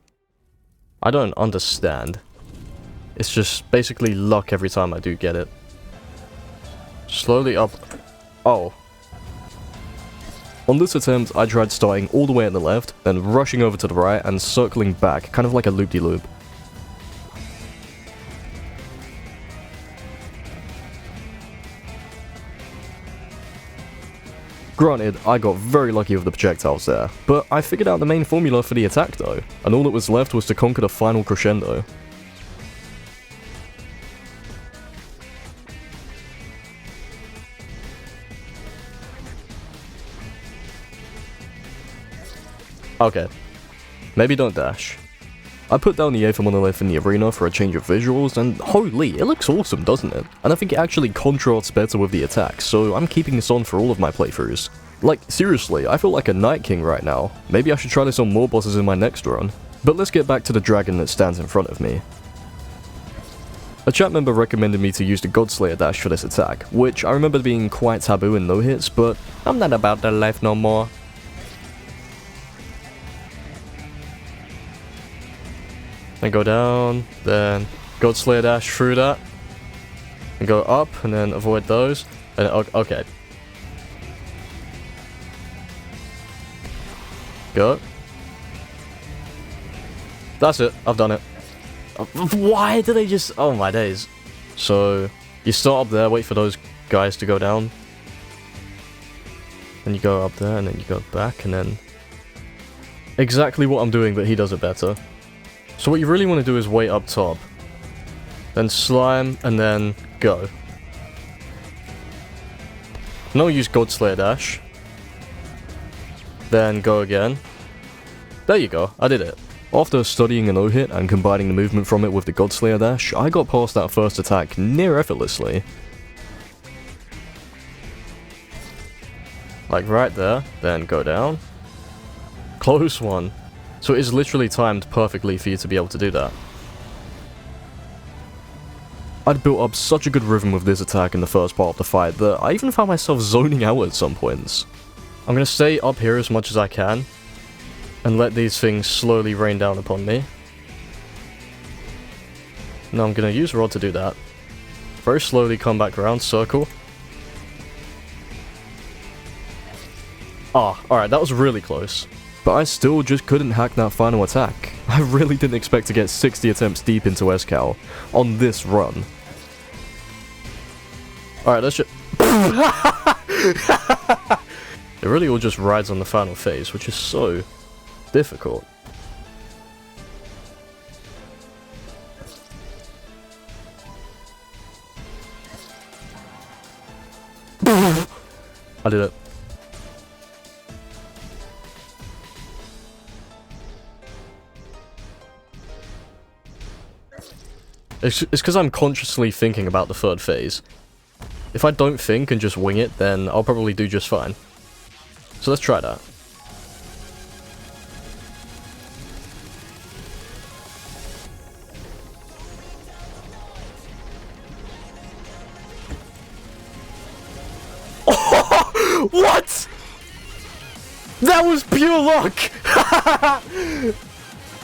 I don't understand. It's just basically luck every time I do get it. Slowly up. Oh. On this attempt, I tried starting all the way at the left, then rushing over to the right and circling back, kind of like a loop-de-loop. Granted, I got very lucky with the projectiles there, but I figured out the main formula for the attack though, and all that was left was to conquer the final crescendo. Okay, maybe don't dash. I put down the Aether Monolith in the arena for a change of visuals, and holy, it looks awesome, doesn't it? And I think it actually contrasts better with the attacks, so I'm keeping this on for all of my playthroughs. Like, seriously, I feel like a Night King right now. Maybe I should try this on more bosses in my next run. But let's get back to the dragon that stands in front of me. A chat member recommended me to use the Godslayer dash for this attack, which I remember being quite taboo in no-hits, but I'm not about that life no more. Then go down, then Godslayer dash through that, and go up, and then avoid those, and okay. Go. That's it, I've done it. Why do they just... Oh my days. So, you start up there, wait for those guys to go down. Then you go up there, and then you go back, and then... Exactly what I'm doing, but he does it better. So what you really want to do is wait up top. Then slime, and then go. Now use Godslayer dash. Then go again. There you go, I did it. After studying a no-hit and combining the movement from it with the Godslayer dash, I got past that first attack near effortlessly. Like right there, then go down. Close one. So it is literally timed perfectly for you to be able to do that. I'd built up such a good rhythm with this attack in the first part of the fight that I even found myself zoning out at some points. I'm gonna stay up here as much as I can, and let these things slowly rain down upon me. Now I'm gonna use Rod to do that. Very slowly come back around, circle. Ah, alright, that was really close. But I still just couldn't hack that final attack. I really didn't expect to get 60 attempts deep into Escal on this run. Alright, let's just... It really all just rides on the final phase, which is so difficult. I did it. It's because I'm consciously thinking about the third phase. If I don't think and just wing it, then I'll probably do just fine. So let's try that. What? That was pure luck!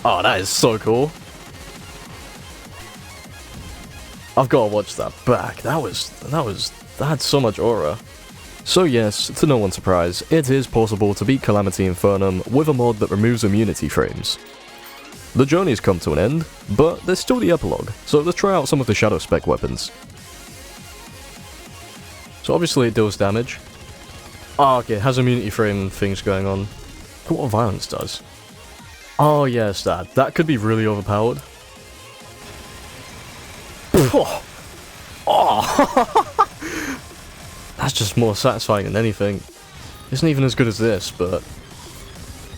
Oh, that is so cool. I've got to watch that back. That had so much aura. So yes, to no one's surprise, it is possible to beat Calamity Infernum with a mod that removes immunity frames. The journey's come to an end, but there's still the epilogue, so let's try out some of the Shadow Spec weapons. So obviously it deals damage. Oh, okay, it has immunity frame things going on. Look what violence does. Oh yes, that could be really overpowered. Oh. That's just more satisfying than anything. Isn't even as good as this, but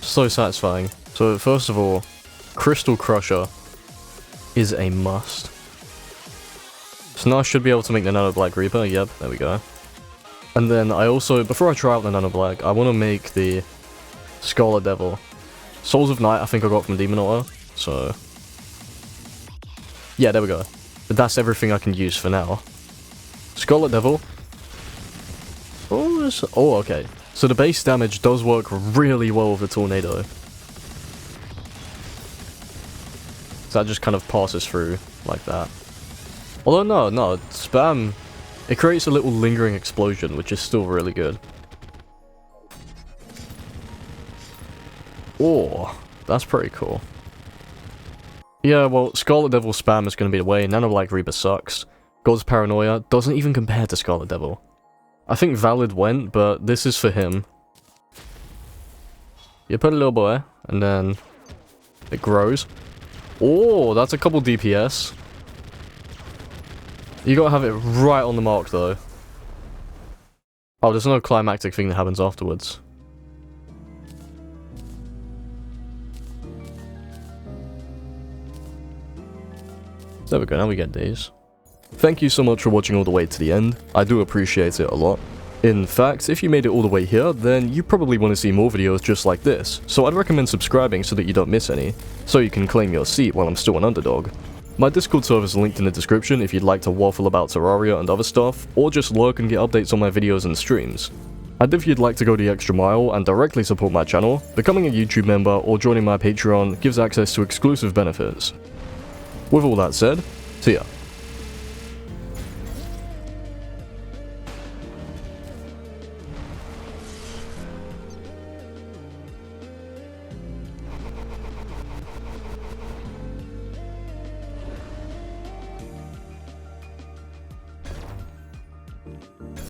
so satisfying. So first of all, Crystal Crusher is a must. So now I should be able to make the Nano Black Reaper. Yep, there we go. And then I also, before I try out the Nano Black, I want to make the Scarlet Devil. Souls of Night I think I got from Demon Auto, so yeah, there we go. But that's everything I can use for now. Scarlet Devil. Oh, okay. So the base damage does work really well with the Tornado. So that just kind of passes through like that. Although no, spam, it creates a little lingering explosion, which is still really good. Oh, that's pretty cool. Yeah, well, Scarlet Devil spam is going to be the way. Nano Black Reaper sucks. God's Paranoia doesn't even compare to Scarlet Devil. I think Valid went, but this is for him. You put a little boy, and then it grows. Oh, that's a couple DPS. You gotta have it right on the mark, though. Oh, there's no climactic thing that happens afterwards. There we go, now we get these. Thank you so much for watching all the way to the end. I do appreciate it a lot. In fact, if you made it all the way here, then you probably want to see more videos just like this, so I'd recommend subscribing so that you don't miss any, so you can claim your seat while I'm still an underdog. My Discord server is linked in the description if you'd like to waffle about Terraria and other stuff, or just lurk and get updates on my videos and streams. And if you'd like to go the extra mile and directly support my channel, becoming a YouTube member or joining my Patreon gives access to exclusive benefits. With all that said, see ya.